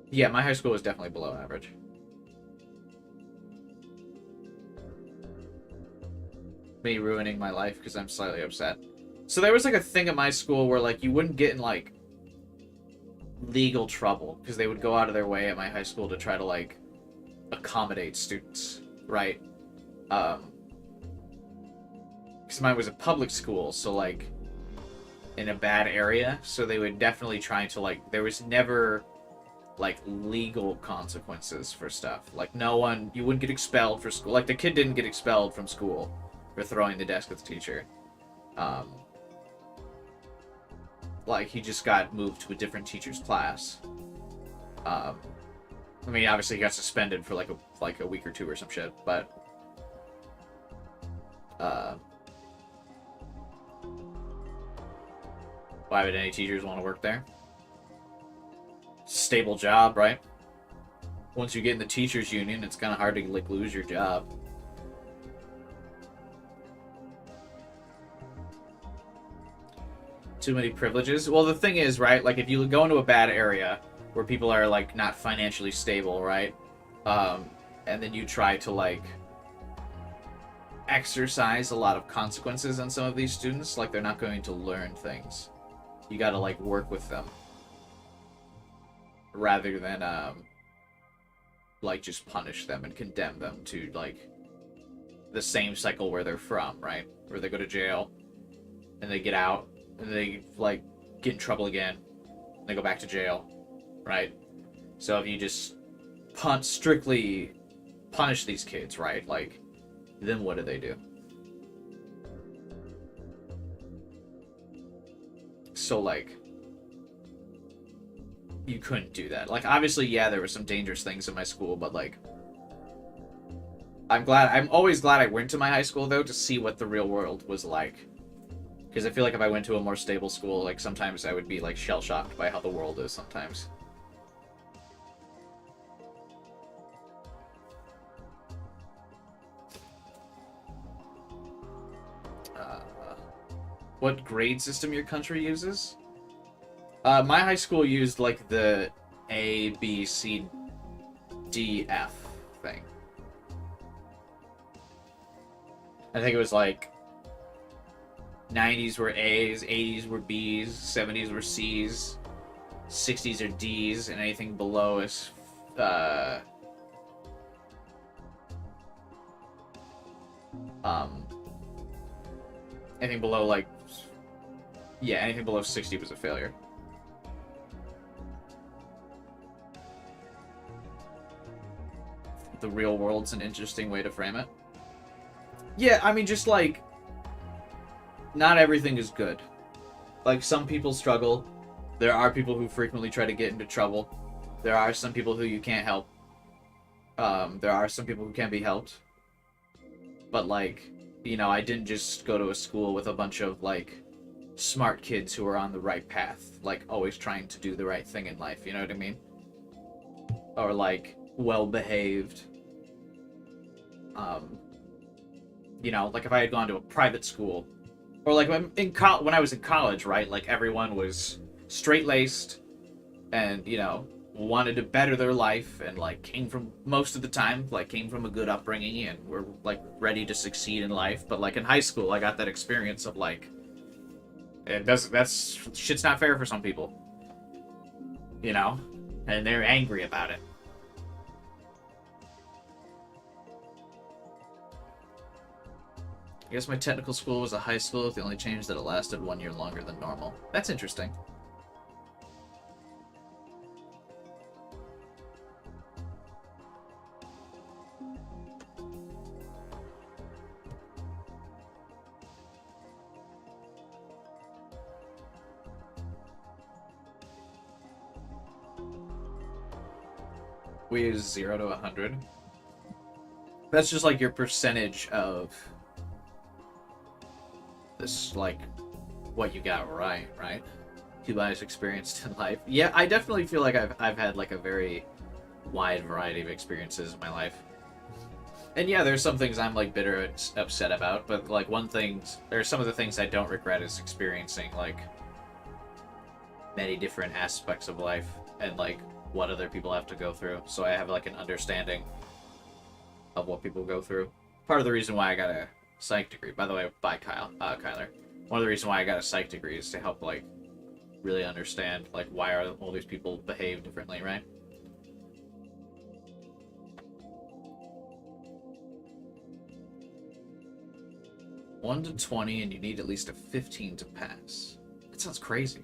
Yeah, my high school was definitely below average. Me ruining my life because I'm slightly upset. So there was like a thing at my school where like you wouldn't get in like legal trouble because they would go out of their way at my high school to try to like accommodate students, right? Because mine was a public school, so like in a bad area, so they would definitely try to like, there was never like legal consequences for stuff. Like no one, you wouldn't get expelled for school. Like the kid didn't get expelled from school for throwing the desk at the teacher. Like he just got moved to a different teacher's class. I mean, obviously he got suspended for like a week or 2 or some shit, but why would any teachers want to work there? Stable job, right? Once you get in the teachers union, it's kind of hard to like lose your job. Too many privileges. Well, the thing is, right, like if you go into a bad area where people are like not financially stable, right, and then you try to like exercise a lot of consequences on some of these students, like they're not going to learn things. You got to like work with them rather than like just punish them and condemn them to like the same cycle where they're from, right? Where they go to jail and they get out and they like get in trouble again and they go back to jail, right? So if you just strictly punish these kids, right, like then what do they do? So like you couldn't do that. Like obviously, yeah, there were some dangerous things in my school, but like I'm always glad I went to my high school though to see what the real world was like. Because I feel like if I went to a more stable school, like sometimes I would be like shell-shocked by how the world is sometimes. What grade system your country uses? My high school used like the A, B, C, D, F thing. I think it was like 90s were A's, 80s were B's, 70s were C's, 60s are D's, and anything below is anything below like, yeah, anything below 60 was a failure. The real world's an interesting way to frame it. Yeah, I mean, just like, not everything is good. Like, some people struggle. There are people who frequently try to get into trouble. There are some people who you can't help. There are some people who can be helped. But, like, you know, I didn't just go to a school with a bunch of, like, smart kids who are on the right path. Like, always trying to do the right thing in life, you know what I mean? Or, like, well-behaved. You know, like if I had gone to a private school, or like when I was in college, right? Like everyone was straight-laced and, you know, wanted to better their life and, like, came from, most of the time, like, came from a good upbringing and were, like, ready to succeed in life. But, like, in high school, I got that experience of, like, shit's not fair for some people. You know? And they're angry about it. I guess my technical school was a high school with the only change that it lasted 1 year longer than normal. That's interesting. We use 0 to 100. That's just like your percentage of this, like, what you got right? Two bias experienced in life. Yeah, I definitely feel like I've had like a very wide variety of experiences in my life. And yeah, there's some things I'm like bitter and upset about, but like there's some of the things I don't regret is experiencing like many different aspects of life and like what other people have to go through. So I have like an understanding of what people go through. Part of the reason why I got a psych degree, by the way, by Kyler. One of the reasons why I got a psych degree is to help like really understand like why are all these people behave differently, right? One to 20, and you need at least a 15 to pass. That sounds crazy.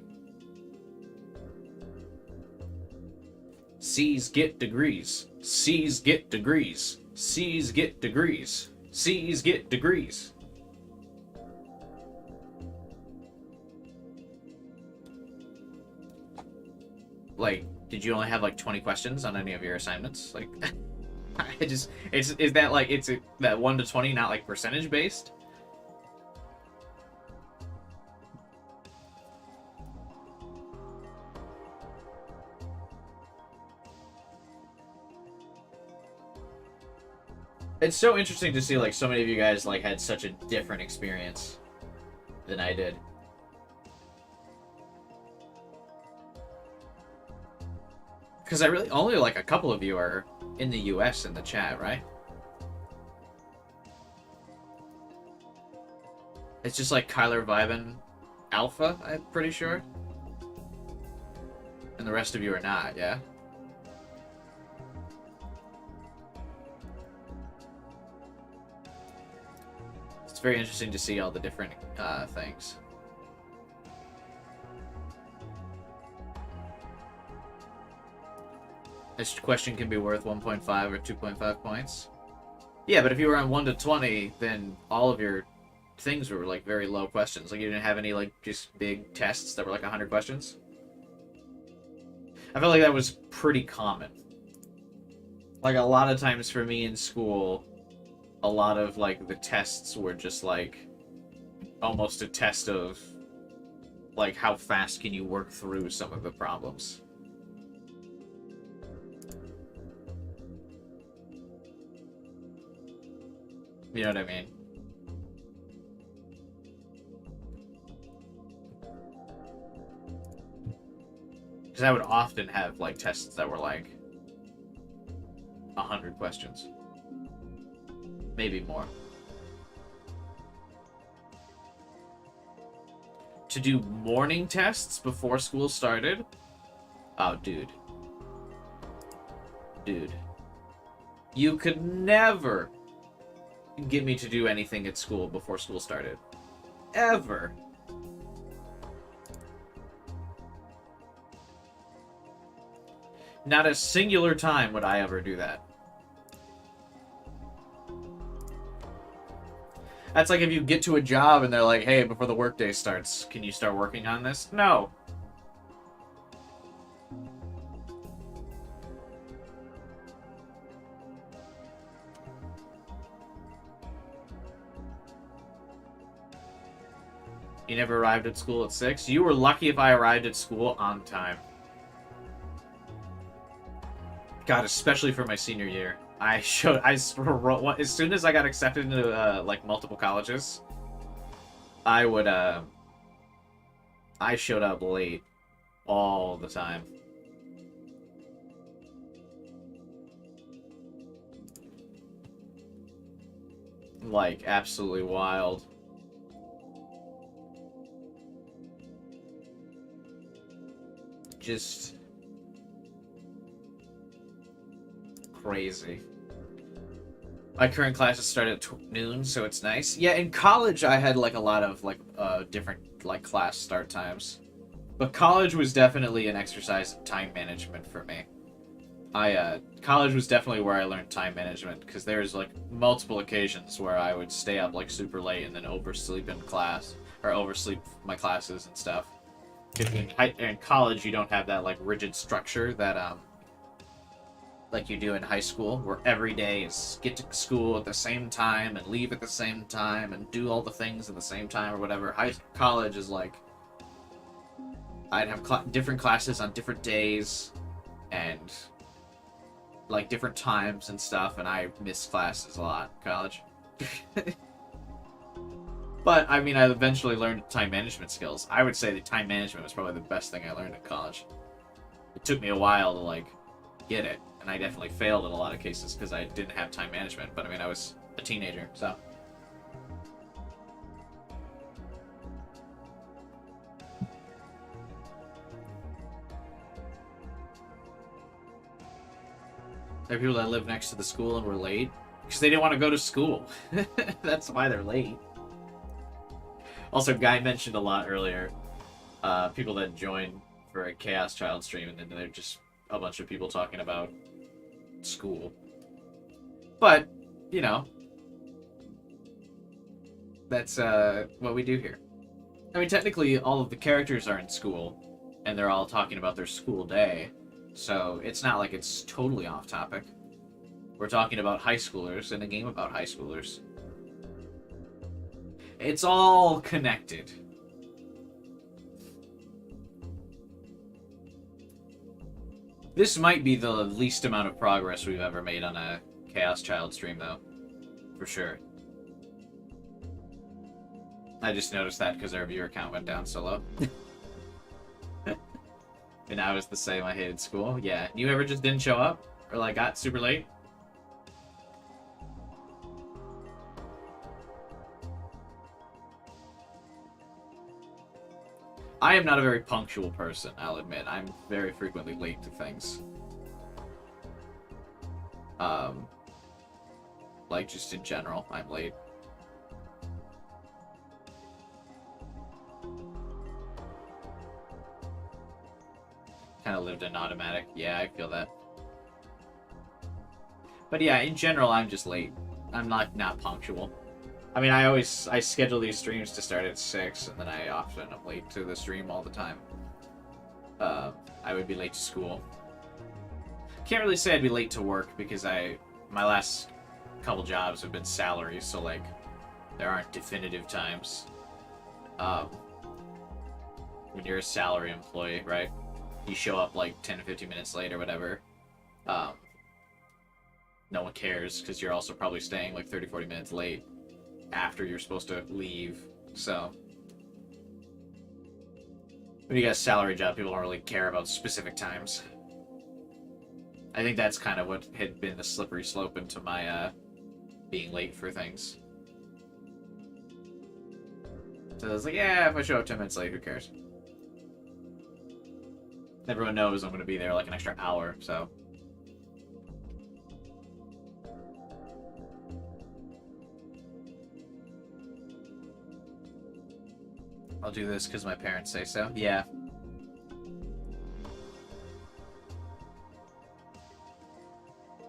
C's get degrees. C's get degrees. C's get degrees. C's get degrees. Like, did you only have like 20 questions on any of your assignments? Like, is that like, that 1 to 20 not like percentage based? It's so interesting to see like so many of you guys like had such a different experience than I did. Because I really only like a couple of you are in the US in the chat, right? It's just like Kyler Vibin Alpha, I'm pretty sure. And the rest of you are not, yeah? It's very interesting to see all the different things. This question can be worth 1.5 or 2.5 points. Yeah, but if you were on 1 to 20, then all of your things were like very low questions. Like you didn't have any like just big tests that were like 100 questions. I felt like that was pretty common. Like a lot of times for me in school, a lot of like the tests were just like almost a test of like how fast can you work through some of the problems. You know what I mean? Because I would often have like tests that were like 100 questions. Maybe more. To do morning tests before school started? Oh, dude. Dude. You could never get me to do anything at school before school started. Ever. Not a singular time would I ever do that. That's like if you get to a job and they're like, hey, before the workday starts, can you start working on this? No. You never arrived at school at 6? You were lucky if I arrived at school on time. God, especially for my senior year. I wrote, as soon as I got accepted into like multiple colleges, I showed up late all the time. Like, absolutely wild. Just crazy. My current classes start at noon, so it's nice. Yeah, in college I had like a lot of like different like class start times. But college was definitely an exercise in time management for me. College was definitely where I learned time management, because there's like multiple occasions where I would stay up like super late and then oversleep in class, or oversleep my classes and stuff. In college you don't have that like rigid structure that like you do in high school, where every day is get to school at the same time and leave at the same time and do all the things at the same time or whatever. College is like, I'd have different classes on different days and like different times and stuff, and I missed classes a lot in college. But I mean, I eventually learned time management skills. I would say that time management was probably the best thing I learned in college. It took me a while to like get it, and I definitely failed in a lot of cases because I didn't have time management. But I mean, I was a teenager, so. There are people that live next to the school and were late because they didn't want to go to school. That's why they're late. Also, Guy mentioned a lot earlier, people that join for a Chaos Child stream, and then they're just a bunch of people talking about school. But, you know, that's what we do here. I mean, technically, all of the characters are in school, and they're all talking about their school day, so it's not like it's totally off topic. We're talking about high schoolers in a game about high schoolers. It's all connected. This might be the least amount of progress we've ever made on a Chaos Child stream, though. For sure. I just noticed that because our viewer count went down so low. And I was the same, I hated school. Yeah, you ever just didn't show up? Or like got super late? I am not a very punctual person, I'll admit. I'm very frequently late to things. Like, just in general, I'm late. Kind of lived in automatic. Yeah, I feel that. But yeah, in general, I'm just late. I'm not punctual. I mean, I schedule these streams to start at 6, and then I often am late to the stream all the time. I would be late to school. Can't really say I'd be late to work, because my last couple jobs have been salaries, so like, there aren't definitive times. When you're a salary employee, right? You show up like 10 to 15 minutes late or whatever. No one cares, because you're also probably staying like 30, 40 minutes late after you're supposed to leave, so when you got a salary job, people don't really care about specific times. I think that's kind of what had been the slippery slope into my being late for things. So I was like, yeah, if I show up 10 minutes late, who cares? Everyone knows I'm going to be there like an extra hour, so. I'll do this because my parents say so. Yeah.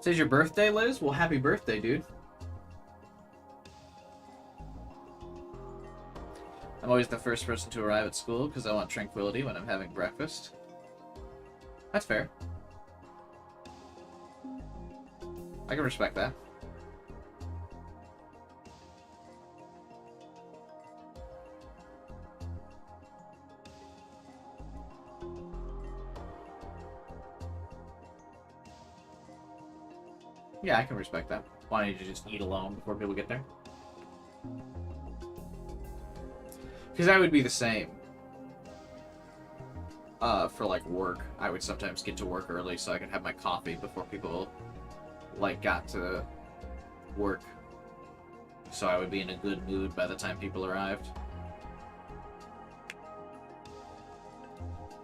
Today's your birthday, Liz? Well, happy birthday, dude. I'm always the first person to arrive at school because I want tranquility when I'm having breakfast. That's fair. I can respect that. Yeah, I can respect that. Why don't you just eat alone before people get there? Because I would be the same. for like work, I would sometimes get to work early so I could have my coffee before people like got to work. So I would be in a good mood by the time people arrived.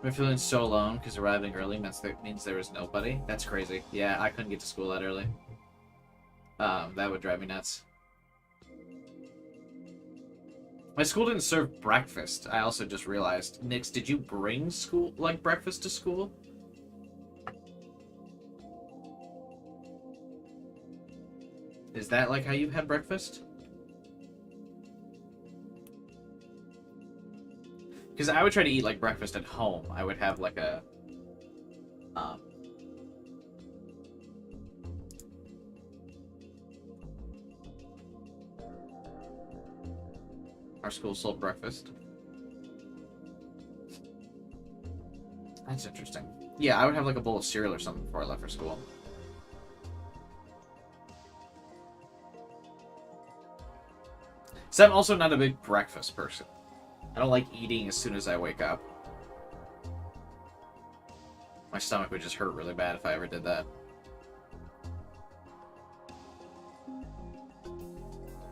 I'm feeling so alone because arriving early means there was nobody. That's crazy. Yeah, I couldn't get to school that early. That would drive me nuts. My school didn't serve breakfast. I also just realized. Nix, did you bring school like breakfast to school? Is that like how you had breakfast? Because I would try to eat like breakfast at home. I would have like a our school sold breakfast. That's interesting. Yeah, I would have like a bowl of cereal or something before I left for school. So I'm also not a big breakfast person. I don't like eating as soon as I wake up. My stomach would just hurt really bad if I ever did that.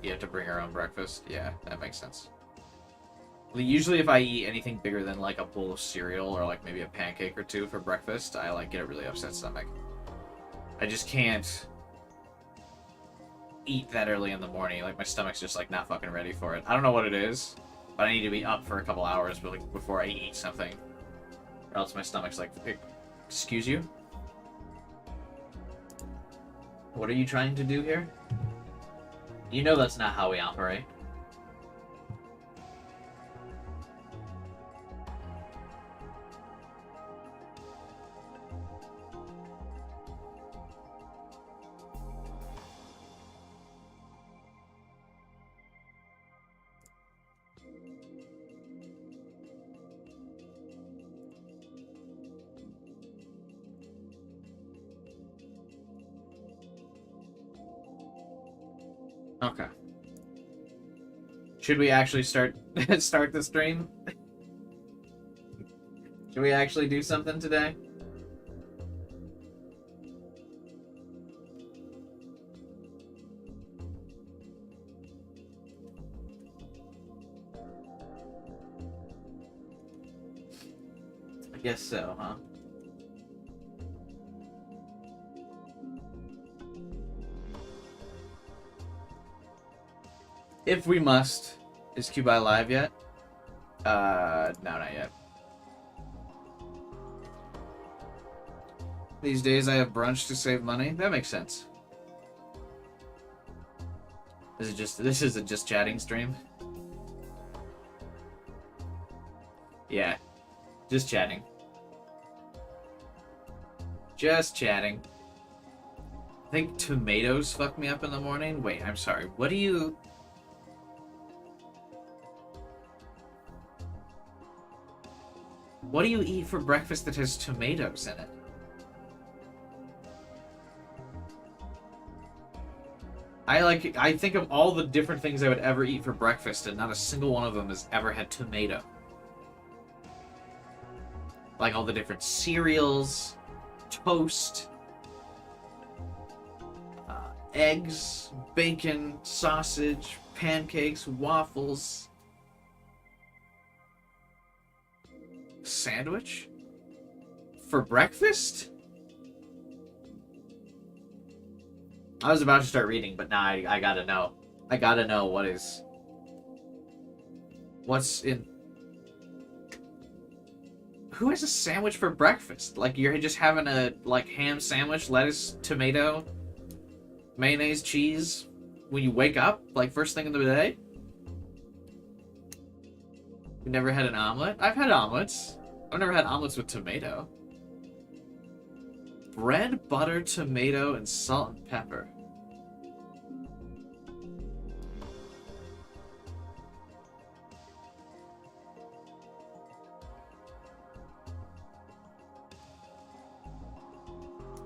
You have to bring your own breakfast? Yeah, that makes sense. Usually if I eat anything bigger than like a bowl of cereal or like maybe a pancake or two for breakfast, I like get a really upset stomach. I just can't eat that early in the morning. Like my stomach's just like not fucking ready for it. I don't know what it is, but I need to be up for a couple hours before I eat something. Or else my stomach's like, excuse you? What are you trying to do here? You know that's not how we operate. Okay. Should we actually start the stream? Should we actually do something today? I guess so, huh? If we must. Is Cubai live yet? No, not yet. These days I have brunch to save money. That makes sense. This is a just chatting stream? Yeah. Just chatting. Just chatting. I think tomatoes fuck me up in the morning. Wait, I'm sorry. What do you... What do you eat for breakfast that has tomatoes in it? I think of all the different things I would ever eat for breakfast, and not a single one of them has ever had tomato. Like all the different cereals, toast, eggs, bacon, sausage, pancakes, waffles. Sandwich? For breakfast? I was about to start reading, but now I gotta know. I gotta know what's in... Who has a sandwich for breakfast? Like, you're just having a, like, ham sandwich, lettuce, tomato, mayonnaise, cheese, when you wake up? Like, first thing in the day? You never had an omelet? I've had omelets. I've never had omelets with tomato. Bread, butter, tomato, and salt and pepper.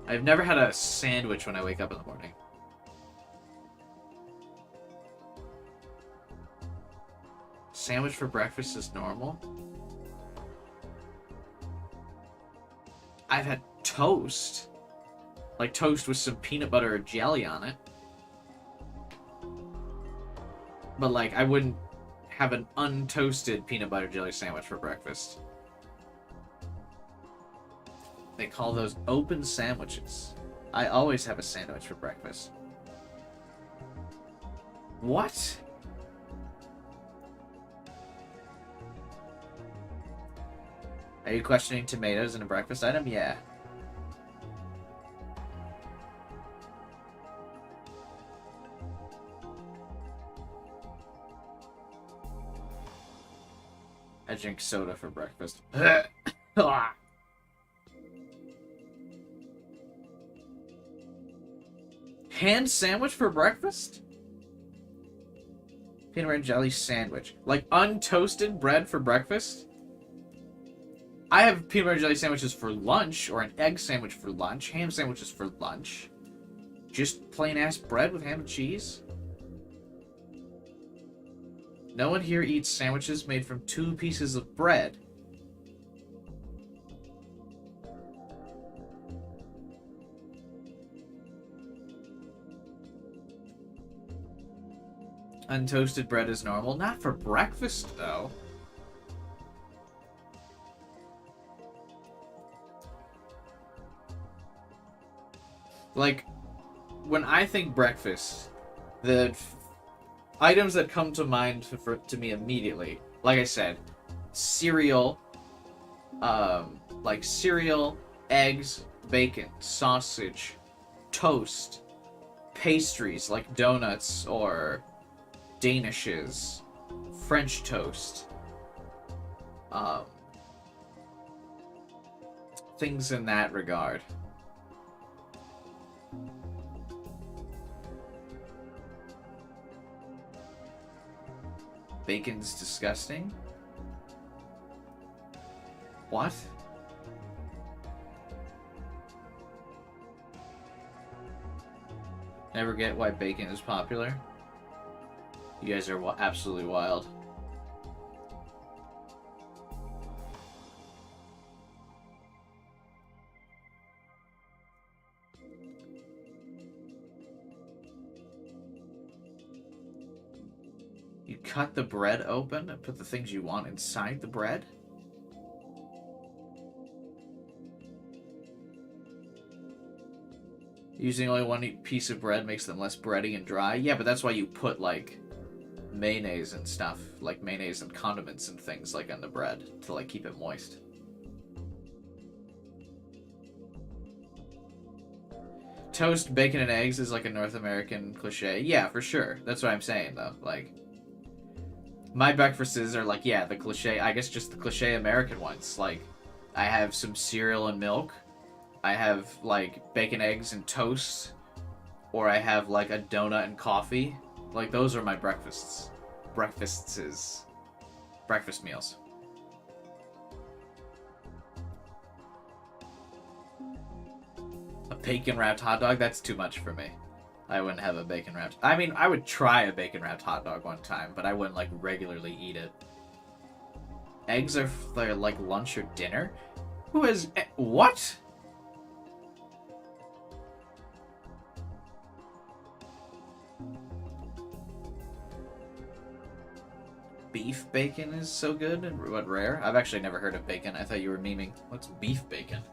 I've never had a sandwich when I wake up in the morning. Sandwich for breakfast is normal? I've had toast. Like toast with some peanut butter or jelly on it. But like, I wouldn't have an untoasted peanut butter jelly sandwich for breakfast. They call those open sandwiches. I always have a sandwich for breakfast. What? Are you questioning tomatoes in a breakfast item? Yeah. I drink soda for breakfast. Ham sandwich for breakfast? Peanut butter and jelly sandwich. Like untoasted bread for breakfast? I have peanut butter and jelly sandwiches for lunch, or an egg sandwich for lunch. Ham sandwiches for lunch. Just plain ass bread with ham and cheese? No one here eats sandwiches made from 2 pieces of bread. Untoasted bread is normal. Not for breakfast, though. Like, when I think breakfast, the items that come to mind to me immediately, like I said, cereal, like cereal, eggs, bacon, sausage, toast, pastries like donuts or danishes, French toast, things in that regard. Bacon's disgusting? What? Never get why bacon is popular? You guys are absolutely wild. You cut the bread open and put the things you want inside the bread? Using only one piece of bread makes them less bready and dry? Yeah, but that's why you put, like, mayonnaise and stuff, like mayonnaise and condiments and things, like, on the bread to, like, keep it moist. Toast, bacon, and eggs is, like, a North American cliche. Yeah, for sure. That's what I'm saying, though. Like, my breakfasts are, like, yeah, the cliche, I guess just the cliche American ones. Like, I have some cereal and milk. I have, like, bacon, eggs, and toast. Or I have, like, a donut and coffee. Like, those are my breakfasts. Breakfast meals. A bacon-wrapped hot dog? That's too much for me. I wouldn't have a bacon-wrapped... I mean, I would try a bacon-wrapped hot dog one time, but I wouldn't, like, regularly eat it. Eggs are for, like, lunch or dinner? Who has... What? Beef bacon is so good and what, rare? I've actually never heard of bacon. I thought you were memeing. What's beef bacon?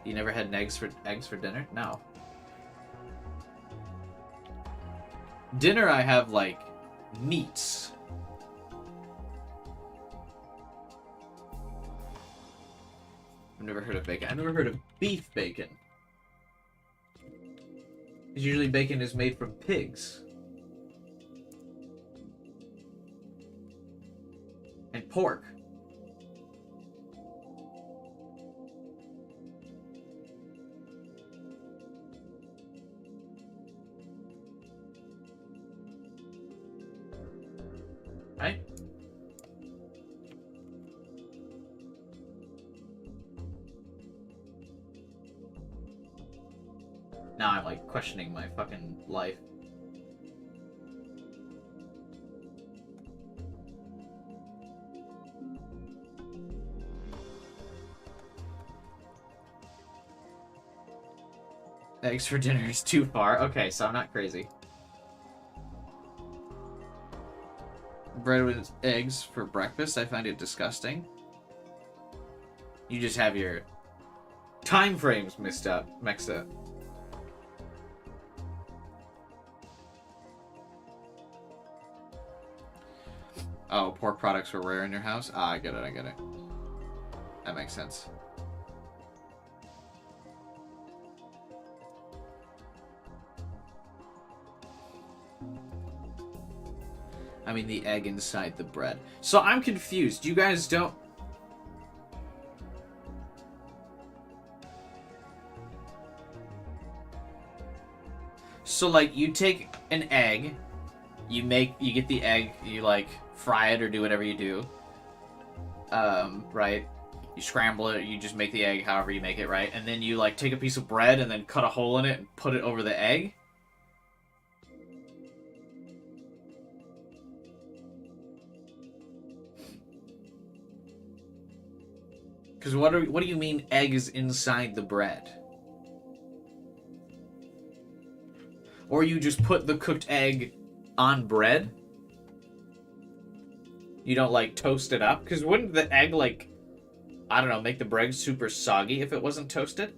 You never had eggs for dinner? No. Dinner I have like meats. I've never heard of bacon. I've never heard of beef bacon. Because usually bacon is made from pigs. And pork. Right? Now I'm like questioning my fucking life. Eggs for dinner is too far. Okay, so I'm not crazy. Bread with eggs for breakfast, I find it disgusting. You just have your time frames mixed up. Oh, pork products were rare in your house? Ah, I get it. That makes sense. I mean, the egg inside the bread. So I'm confused. You guys don't... So, like, you take an egg, you get the egg, you, like, fry it or do whatever you do. Right? You scramble it, you just make the egg however you make it, right? And then you, like, take a piece of bread and then cut a hole in it and put it over the egg. Because what do you mean egg is inside the bread? Or you just put the cooked egg on bread? You don't, like, toast it up? Because wouldn't the egg, like, I don't know, make the bread super soggy if it wasn't toasted?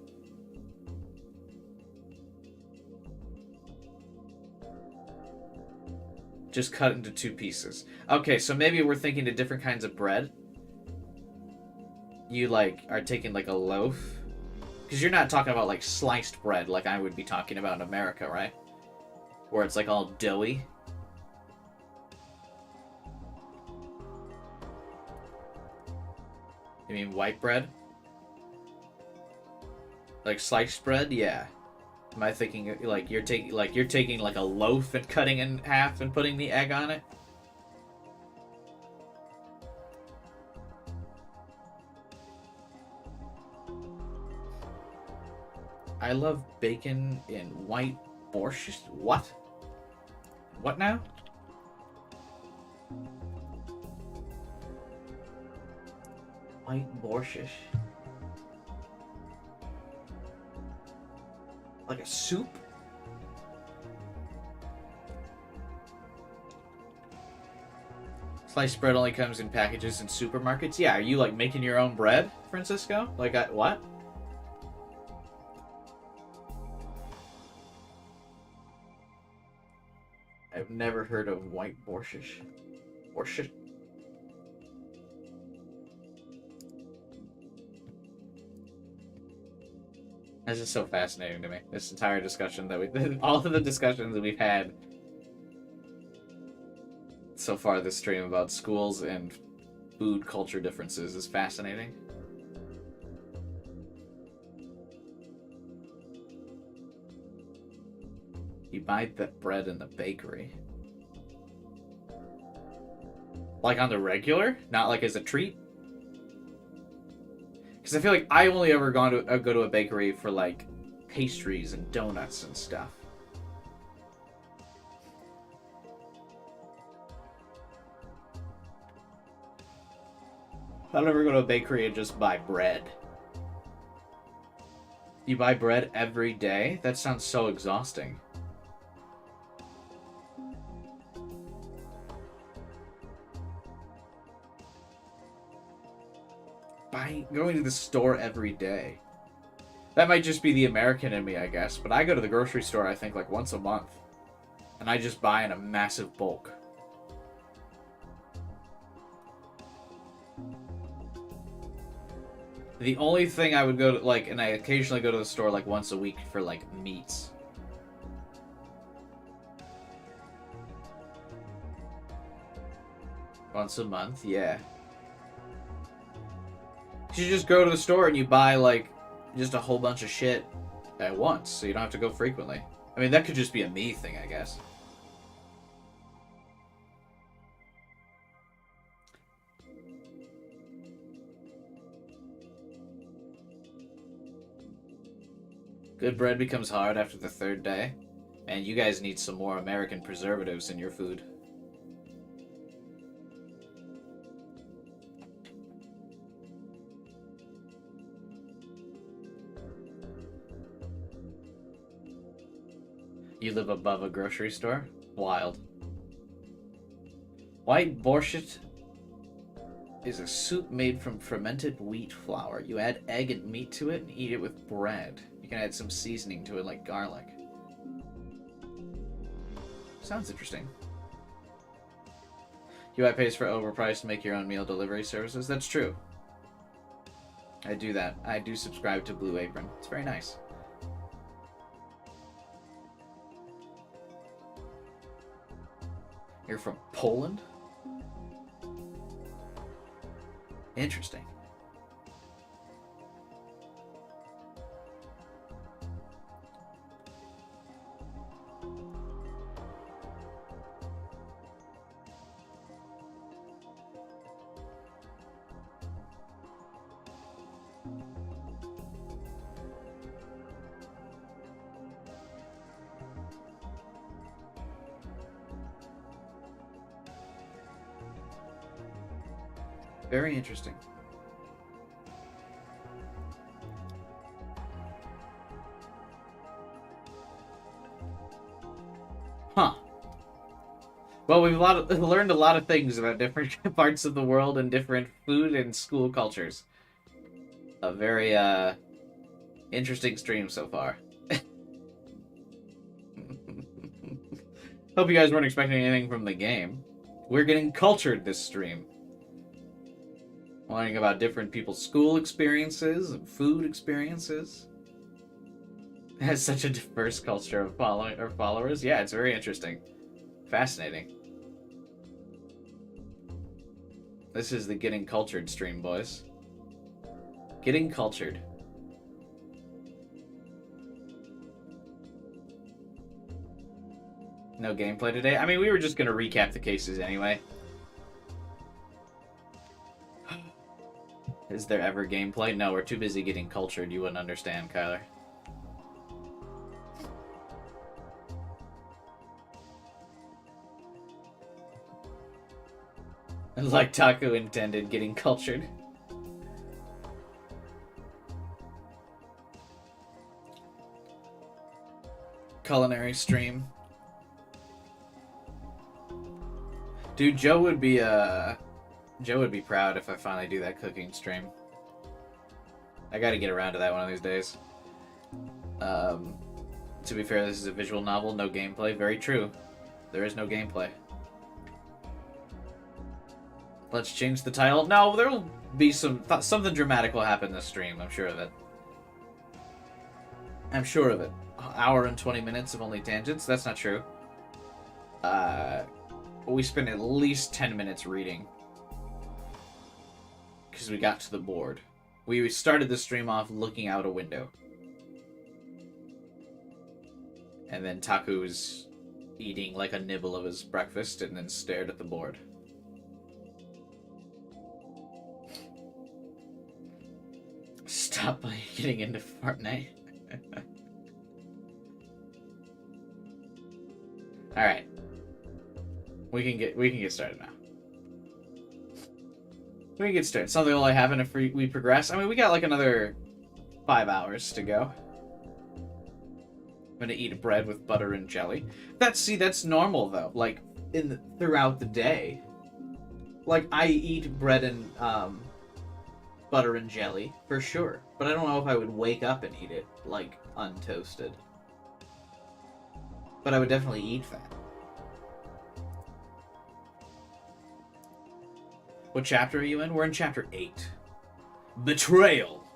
Just cut into 2 pieces. Okay, so maybe we're thinking of different kinds of bread. You, like, are taking, like, a loaf. Because you're not talking about, like, sliced bread like I would be talking about in America, right? Where it's, like, all doughy. You mean white bread? Like sliced bread? Yeah. Am I thinking, like, you're taking like a loaf and cutting it in half and putting the egg on it? I love bacon in white borscht. What? What now? White borscht. Like a soup? Sliced bread only comes in packages in supermarkets? Yeah, are you, like, making your own bread, Francisco? Like, what? I've never heard of white borscht. Borscht? This is so fascinating to me. This entire discussion that all of the discussions that we've had so far this stream about schools and food culture differences is fascinating. You buy the bread in the bakery. Like on the regular? Not like as a treat? Because I feel like I only ever go to a bakery for, like, pastries and donuts and stuff. I don't ever go to a bakery and just buy bread. You buy bread every day? That sounds so exhausting. Going to the store every day. That might just be the American in me, I guess, but I go to the grocery store, I think, like, once a month. And I just buy in a massive bulk. The only thing I would go to, like, and I occasionally go to the store, like, once a week for, like, meats. Once a month, yeah. You just go to the store and you buy, like, just a whole bunch of shit at once, so you don't have to go frequently. I mean, that could just be a me thing, I guess. Good bread becomes hard after the 3rd day. And you guys need some more American preservatives in your food. You live above a grocery store? Wild. White borscht is a soup made from fermented wheat flour. You add egg and meat to it and eat it with bread. You can add some seasoning to it like garlic. Sounds interesting. UI pays for overpriced make your own meal delivery services. That's true. I do that. I do subscribe to Blue Apron. It's very nice. You're from Poland? Interesting. Very interesting. Huh. Well, we've learned a lot of things about different parts of the world and different food and school cultures. A very, interesting stream so far. Hope you guys weren't expecting anything from the game. We're getting cultured this stream. Learning about different people's school experiences and food experiences. It has such a diverse culture of followers. Yeah, it's very interesting. Fascinating. This is the Getting Cultured stream, boys. Getting cultured. No gameplay today? I mean, we were just going to recap the cases anyway. Is there ever gameplay? No, we're too busy getting cultured. You wouldn't understand, Kyler. Like Taku intended, getting cultured. Culinary stream. Dude, Joe would be proud if I finally do that cooking stream. I gotta get around to that one of these days. To be fair, this is a visual novel, no gameplay. Very true. There is no gameplay. Let's change the title. No, there will be something dramatic will happen this stream. I'm sure of it. I'm sure of it. Hour and 20 minutes of only tangents? That's not true. We spent at least 10 minutes reading. Because we got to the board. We started the stream off looking out a window. And then Taku was eating like a nibble of his breakfast and then stared at the board. Stop getting into Fortnite. Alright. We can get started now. We can get started. Something will only happen if we progress. I mean, we got like another 5 hours to go. I'm gonna eat bread with butter and jelly. That's normal though. Like throughout the day, like I eat bread and butter and jelly for sure. But I don't know if I would wake up and eat it like untoasted. But I would definitely eat that. What chapter are you in? We're in chapter 8. Betrayal.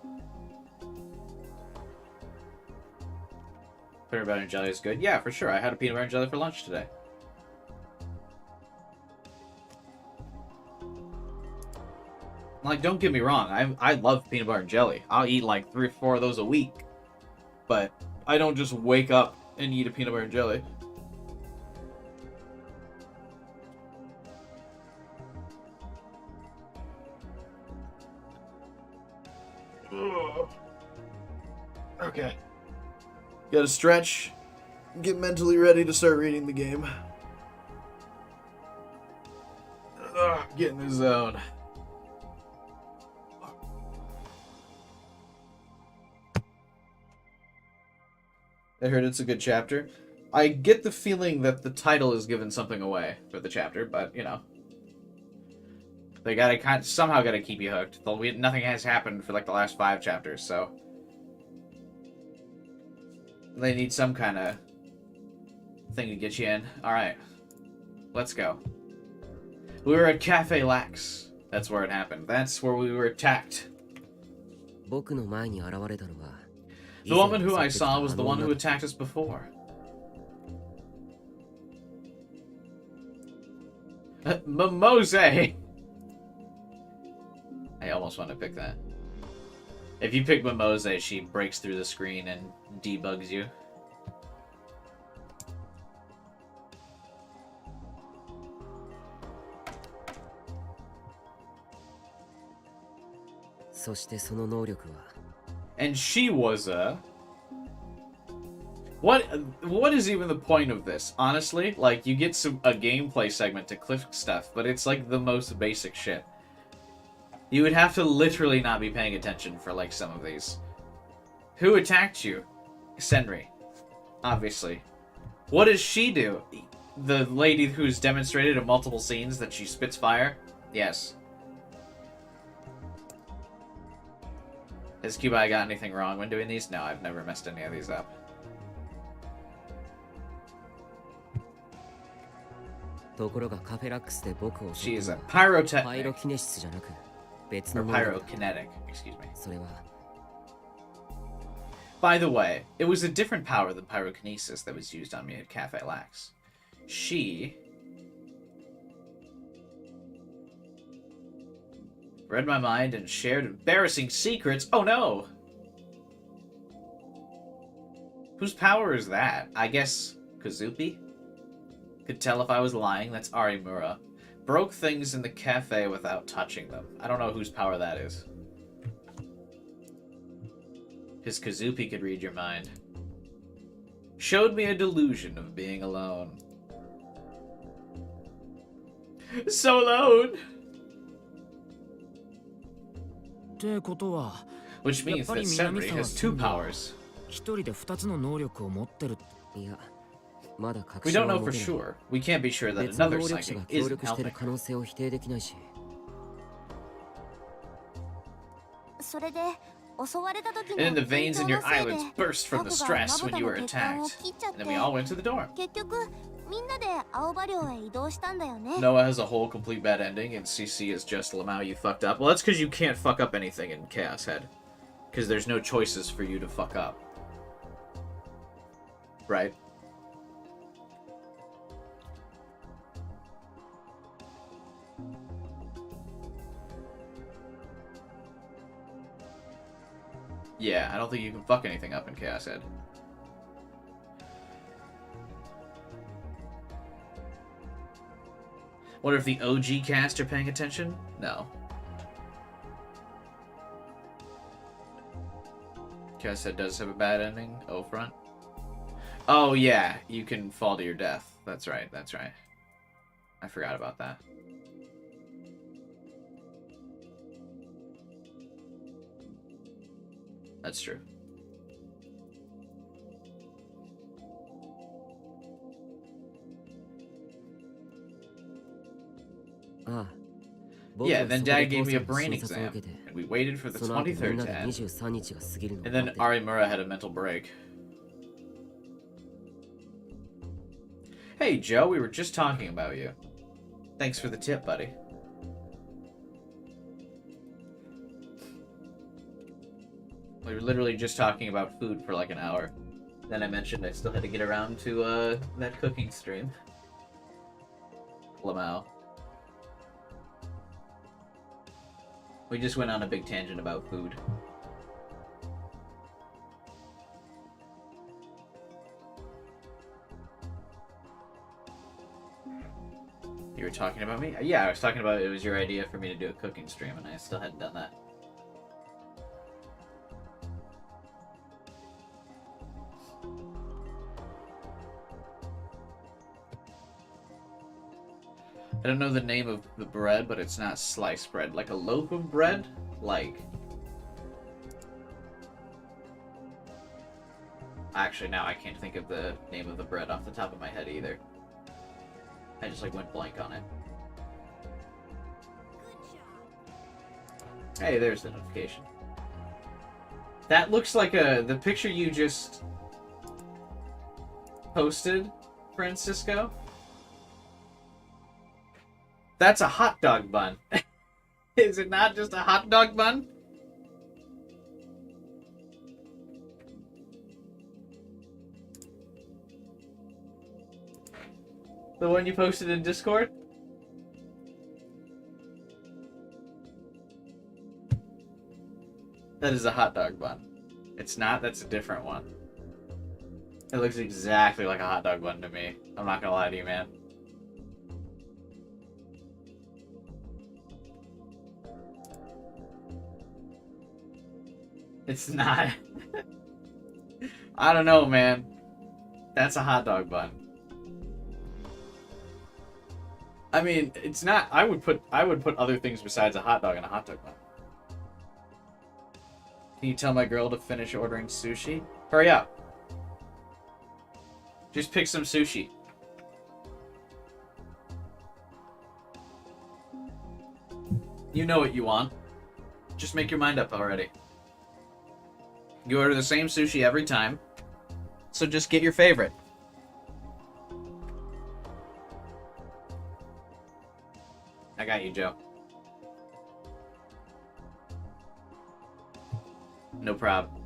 Peanut butter and jelly is good. Yeah, for sure. I had a peanut butter and jelly for lunch today. Like, don't get me wrong. I love peanut butter and jelly. I'll eat like 3 or 4 of those a week. But I don't just wake up and eat a peanut butter and jelly. Okay. Gotta stretch. Get mentally ready to start reading the game. Get in the zone. I heard it's a good chapter. I get the feeling that the title is giving something away for the chapter, but, you know. They somehow gotta keep you hooked. Nothing has happened for, like, the last 5 chapters, so... They need some kind of thing to get you in. Alright. Let's go. We were at Cafe Lax. That's where it happened. That's where we were attacked. 僕の前に現れたのは The woman who I saw was the one who attacked us before. Momose! I almost want to pick that. If you pick Momose, she breaks through the screen and debugs you. And she was a... What is even the point of this? Honestly, like, you get a gameplay segment to click stuff, but it's like the most basic shit. You would have to literally not be paying attention for, like, some of these. Who attacked you? Senri. Obviously. What does she do? The lady who's demonstrated in multiple scenes that she spits fire? Yes. Has Kubai got anything wrong when doing these? No, I've never messed any of these up. She is a pyrotechnic. Or pyrokinetic, excuse me. By the way, it was a different power than pyrokinesis that was used on me at Cafe Lax. She... read my mind and shared embarrassing secrets. Oh no! Whose power is that? I guess Kazupi? Could tell if I was lying. That's Arimura. Broke things in the cafe without touching them. I don't know whose power that is. Because Kazupi could read your mind. Showed me a delusion of being alone. So alone! Which means that Senri has 2 powers. We don't know for sure. We can't be sure that another psychic isn't helping. And then the veins in your eyelids burst from the stress when you were attacked. And then we all went to the dorm. Noah has a whole complete bad ending, and CC is just Lamau, you fucked up. Well, that's because you can't fuck up anything in Chaos Head. Because there's no choices for you to fuck up. Right? Yeah, I don't think you can fuck anything up in Chaos Head. Wonder if the OG cast are paying attention? No. Chaos Head does have a bad ending. O front. Oh yeah, you can fall to your death. That's right, that's right. I forgot about that. That's true. Yeah, then Dad gave me a brain exam, and we waited for the 23rd to end. And then Arimura had a mental break. Hey Joe, we were just talking about you. Thanks for the tip, buddy. We were literally just talking about food for like an hour. Then I mentioned I still had to get around to that cooking stream. Lamau. We just went on a big tangent about food. You were talking about me? Yeah, I was talking about it was your idea for me to do a cooking stream, and I still hadn't done that. I don't know the name of the bread, but it's not sliced bread. Like a loaf of bread? Like... Actually, now I can't think of the name of the bread off the top of my head either. I just like went blank on it. Hey, there's the notification. That looks like the picture you just posted, Francisco. That's a hot dog bun. Is it not just a hot dog bun? The one you posted in Discord? That is a hot dog bun. It's not, that's a different one. It looks exactly like a hot dog bun to me. I'm not gonna lie to you, man. It's not. I don't know, man. That's a hot dog bun. I mean, it's not. I would put other things besides a hot dog in a hot dog bun. Can you tell my girl to finish ordering sushi? Hurry up. Just pick some sushi. You know what you want. Just make your mind up already. You order the same sushi every time, so just get your favorite. I got you, Joe. No problem.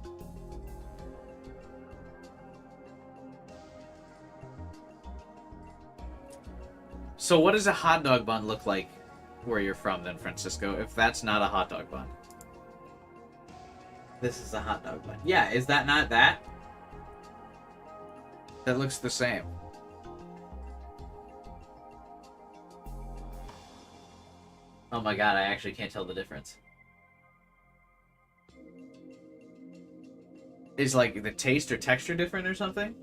So what does a hot dog bun look like where you're from then, Francisco, if that's not a hot dog bun? This is a hot dog bun. Yeah, is that not that? That looks the same. Oh my god, I actually can't tell the difference. Is like the taste or texture different or something?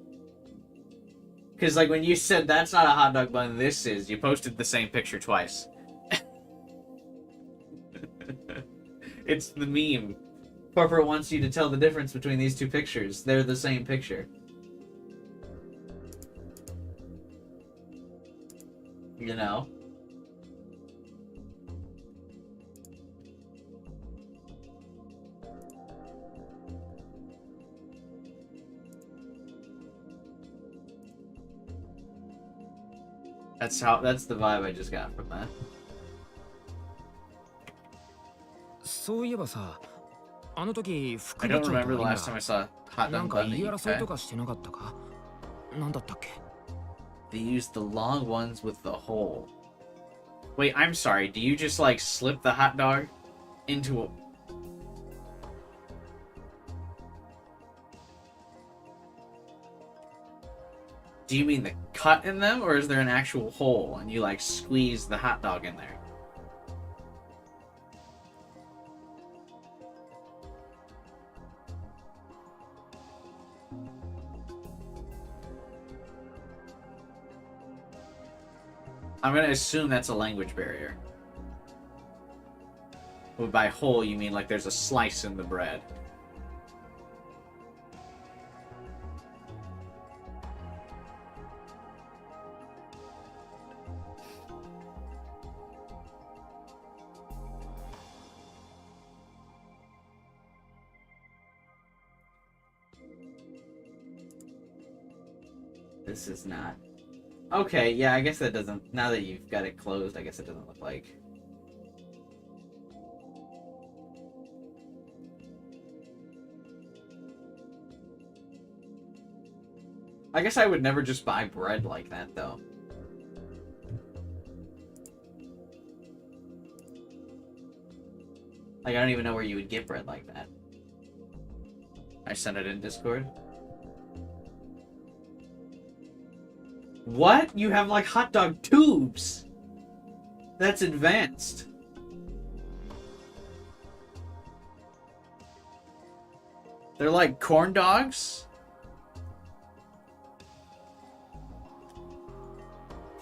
Because like when you said that's not a hot dog bun, this is, you posted the same picture twice. It's the meme. Corporate wants you to tell the difference between these two pictures. They're the same picture. You know? That's the vibe I just got from that. そういえばさ、あの時 I 副 don't 部長と remember the 今 last time I saw hot なん dog か bun 言い in the 争いと UK. かしてなかったか？なんだったっけ？ They use the long ones with the hole. Wait, I'm sorry. Do you just like slip the hot dog into a... Do you mean the cut in them, or is there an actual hole and you like squeeze the hot dog in there? I'm gonna assume that's a language barrier. But by hole, you mean like there's a slice in the bread. This is not. Okay, yeah, I guess that doesn't... Now that you've got it closed, I guess it doesn't look like... I guess I would never just buy bread like that, though. Like, I don't even know where you would get bread like that. I sent it in Discord. What? You have, like, hot dog tubes! That's advanced. They're like corn dogs?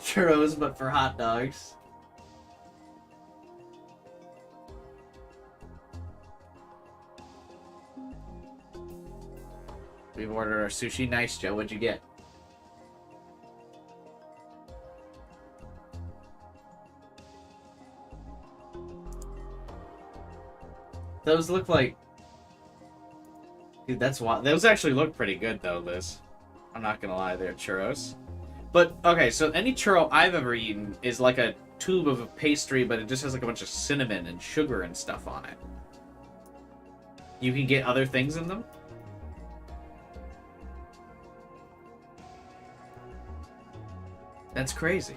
Churros, but for hot dogs. We've ordered our sushi. Nice, Joe. What'd you get? Those look like... Dude, that's why... Those actually look pretty good, though, Liz. I'm not gonna lie, they're churros. But, okay, so any churro I've ever eaten is like a tube of a pastry, but it just has like a bunch of cinnamon and sugar and stuff on it. You can get other things in them? That's crazy.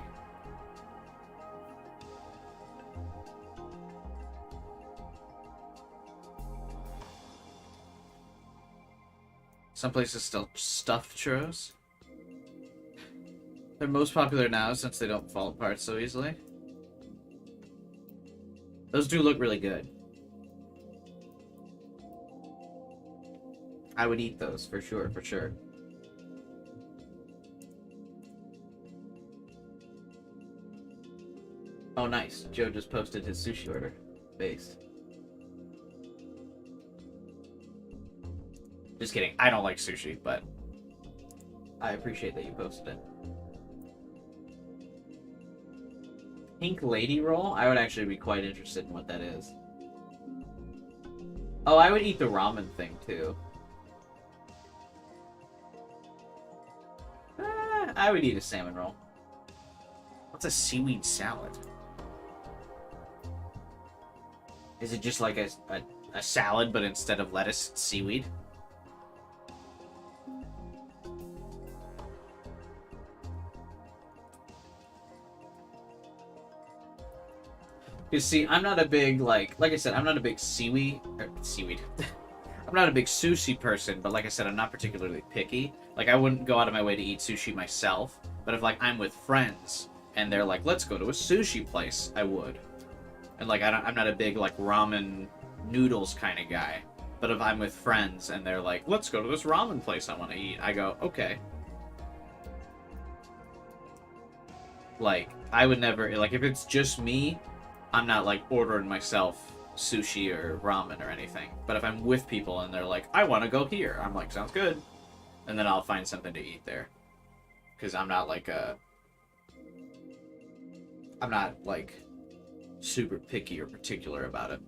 Some places still stuffed churros. They're most popular now since they don't fall apart so easily. Those do look really good. I would eat those for sure, for sure. Oh, nice. Joe just posted his sushi order. Based. Just kidding. I don't like sushi, but I appreciate that you posted it. Pink Lady Roll? I would actually be quite interested in what that is. Oh, I would eat the ramen thing, too. I would eat a salmon roll. What's a seaweed salad? Is it just like a salad, but instead of lettuce, it's seaweed? You see, I'm not a big, like I said, I'm not a big seaweed. I'm not a big sushi person, but like I said, I'm not particularly picky. Like, I wouldn't go out of my way to eat sushi myself, but if, like, I'm with friends, and they're like, let's go to a sushi place, I would. And, like, I'm not a big, like, ramen noodles kind of guy. But if I'm with friends, and they're like, let's go to this ramen place I want to eat, I go, okay. Like, I would never, like, if it's just me, I'm not, like, ordering myself sushi or ramen or anything. But if I'm with people and they're like, I want to go here, I'm like, sounds good. And then I'll find something to eat there. Because I'm not, like, I'm not, like, super picky or particular about it.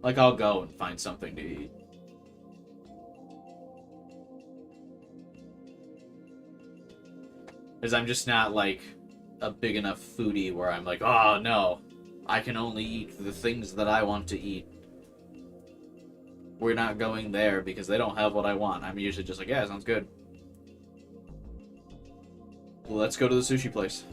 Like, I'll go and find something to eat. Because I'm just not, like, a big enough foodie where I'm like, oh, no. I can only eat the things that I want to eat. We're not going there because they don't have what I want. I'm usually just like, yeah, sounds good. Well, let's go to the sushi place.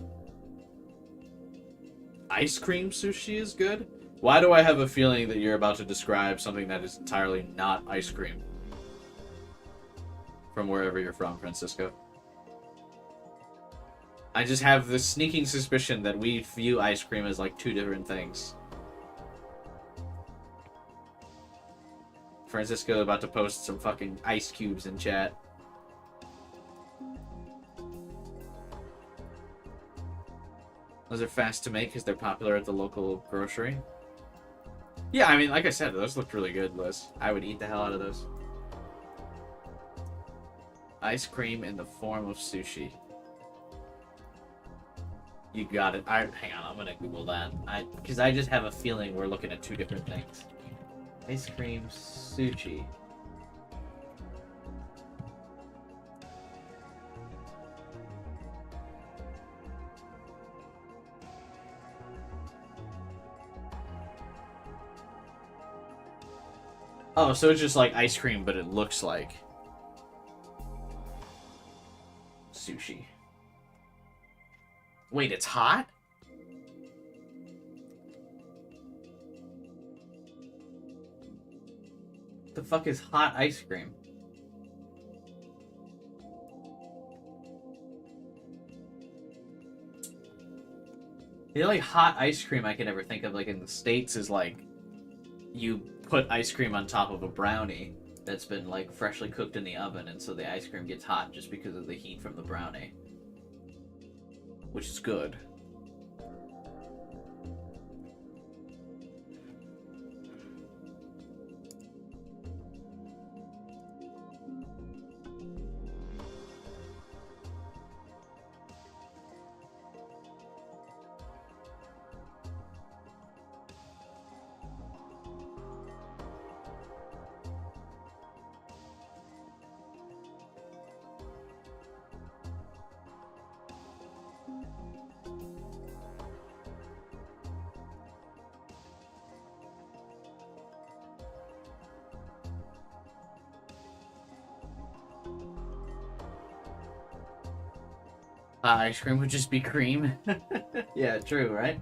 Ice cream sushi is good? Why do I have a feeling that you're about to describe something that is entirely not ice cream? From wherever you're from, Francisco. I just have this sneaking suspicion that we view ice cream as like two different things. Francisco about to post some fucking ice cubes in chat. Those are fast to make because they're popular at the local grocery. Yeah, I mean, like I said, those looked really good, Liz. I would eat the hell out of those. Ice cream in the form of sushi. You got it. Hang on, I'm gonna Google that. Because I just have a feeling we're looking at two different things. Ice cream sushi. Oh, so it's just like ice cream, but it looks like sushi. Wait, it's hot? The fuck is hot ice cream? The only hot ice cream I can ever think of, like, in the States is, like, you put ice cream on top of a brownie that's been, like, freshly cooked in the oven, and so the ice cream gets hot just because of the heat from the brownie. Which is good. Ice cream would just be cream. Yeah, true, right?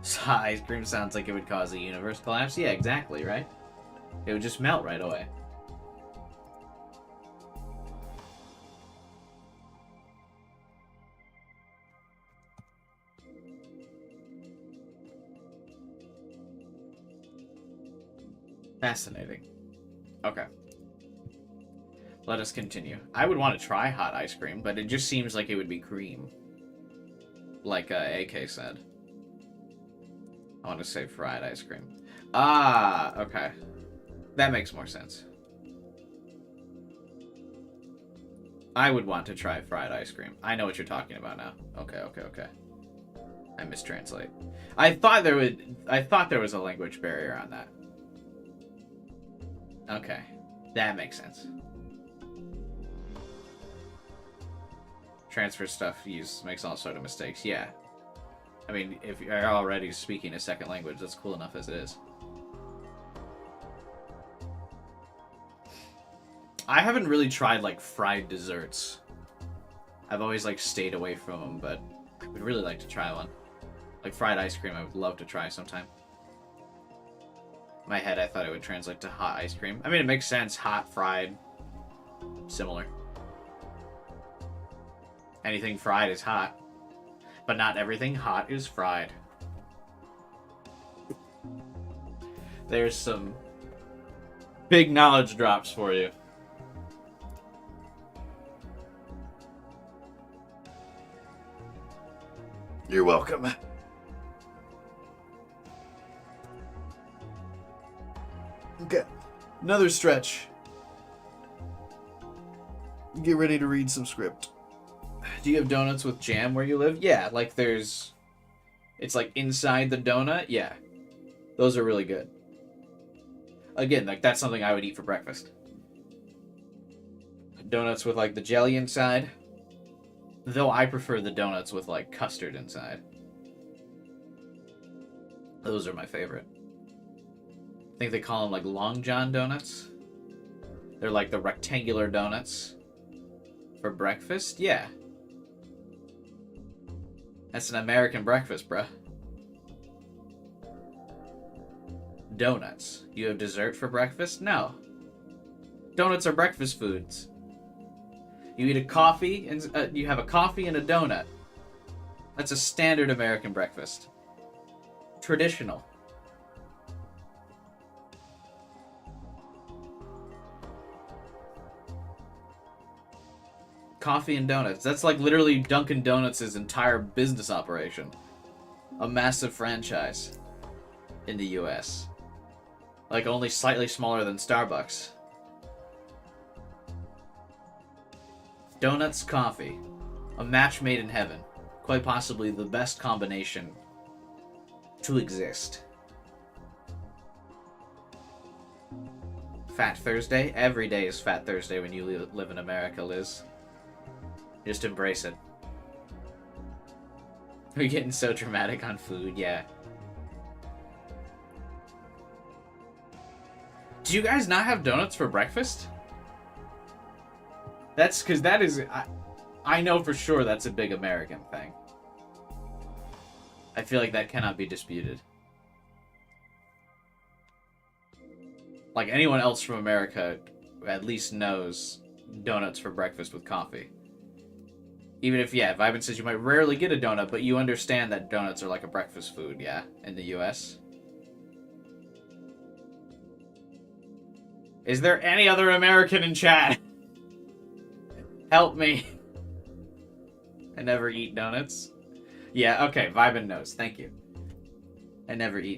So ice cream sounds like it would cause a universe collapse. Yeah, exactly, right? It would just melt right away. Fascinating. Okay. Let us continue. I would want to try hot ice cream, but it just seems like it would be cream. Like AK said. I want to say fried ice cream. Ah, okay. That makes more sense. I would want to try fried ice cream. I know what you're talking about now. Okay. I mistranslate. I thought there was a language barrier on that. Okay. That makes sense. Transfer stuff makes all sort of mistakes. Yeah. I mean, if you're already speaking a second language, that's cool enough as it is. I haven't really tried, like, fried desserts. I've always, like, stayed away from them, but I would really like to try one. Like, fried ice cream, I would love to try sometime. In my head, I thought it would translate to hot ice cream. I mean, it makes sense. Hot, fried, similar. Anything fried is hot. But not everything hot is fried. There's some big knowledge drops for you. You're welcome. Okay. Another stretch. Get ready to read some script. Do you have donuts with jam where you live? Yeah, like it's like inside the donut. Yeah. Those are really good. Again, like that's something I would eat for breakfast. Donuts with like the jelly inside. Though I prefer the donuts with like custard inside. Those are my favorite. I think they call them like Long John donuts. They're like the rectangular donuts for breakfast. Yeah. That's an American breakfast, bruh. Donuts. You have dessert for breakfast? No. Donuts are breakfast foods. You eat a coffee, and you have a coffee and a donut. That's a standard American breakfast. Traditional. Coffee and donuts. That's like literally Dunkin' Donuts' entire business operation. A massive franchise in the US. Like only slightly smaller than Starbucks. Donuts, coffee. A match made in heaven. Quite possibly the best combination to exist. Fat Thursday? Every day is Fat Thursday when you live in America, Liz. Just embrace it. We're getting so dramatic on food, yeah. Do you guys not have donuts for breakfast? That's because that is... I know for sure that's a big American thing. I feel like that cannot be disputed. Like, anyone else from America at least knows donuts for breakfast with coffee. Even if, yeah, Vibin says you might rarely get a donut, but you understand that donuts are like a breakfast food, yeah, in the US. Is there any other American in chat? Help me. I never eat donuts. Yeah, okay, Vibin knows. Thank you. I never eat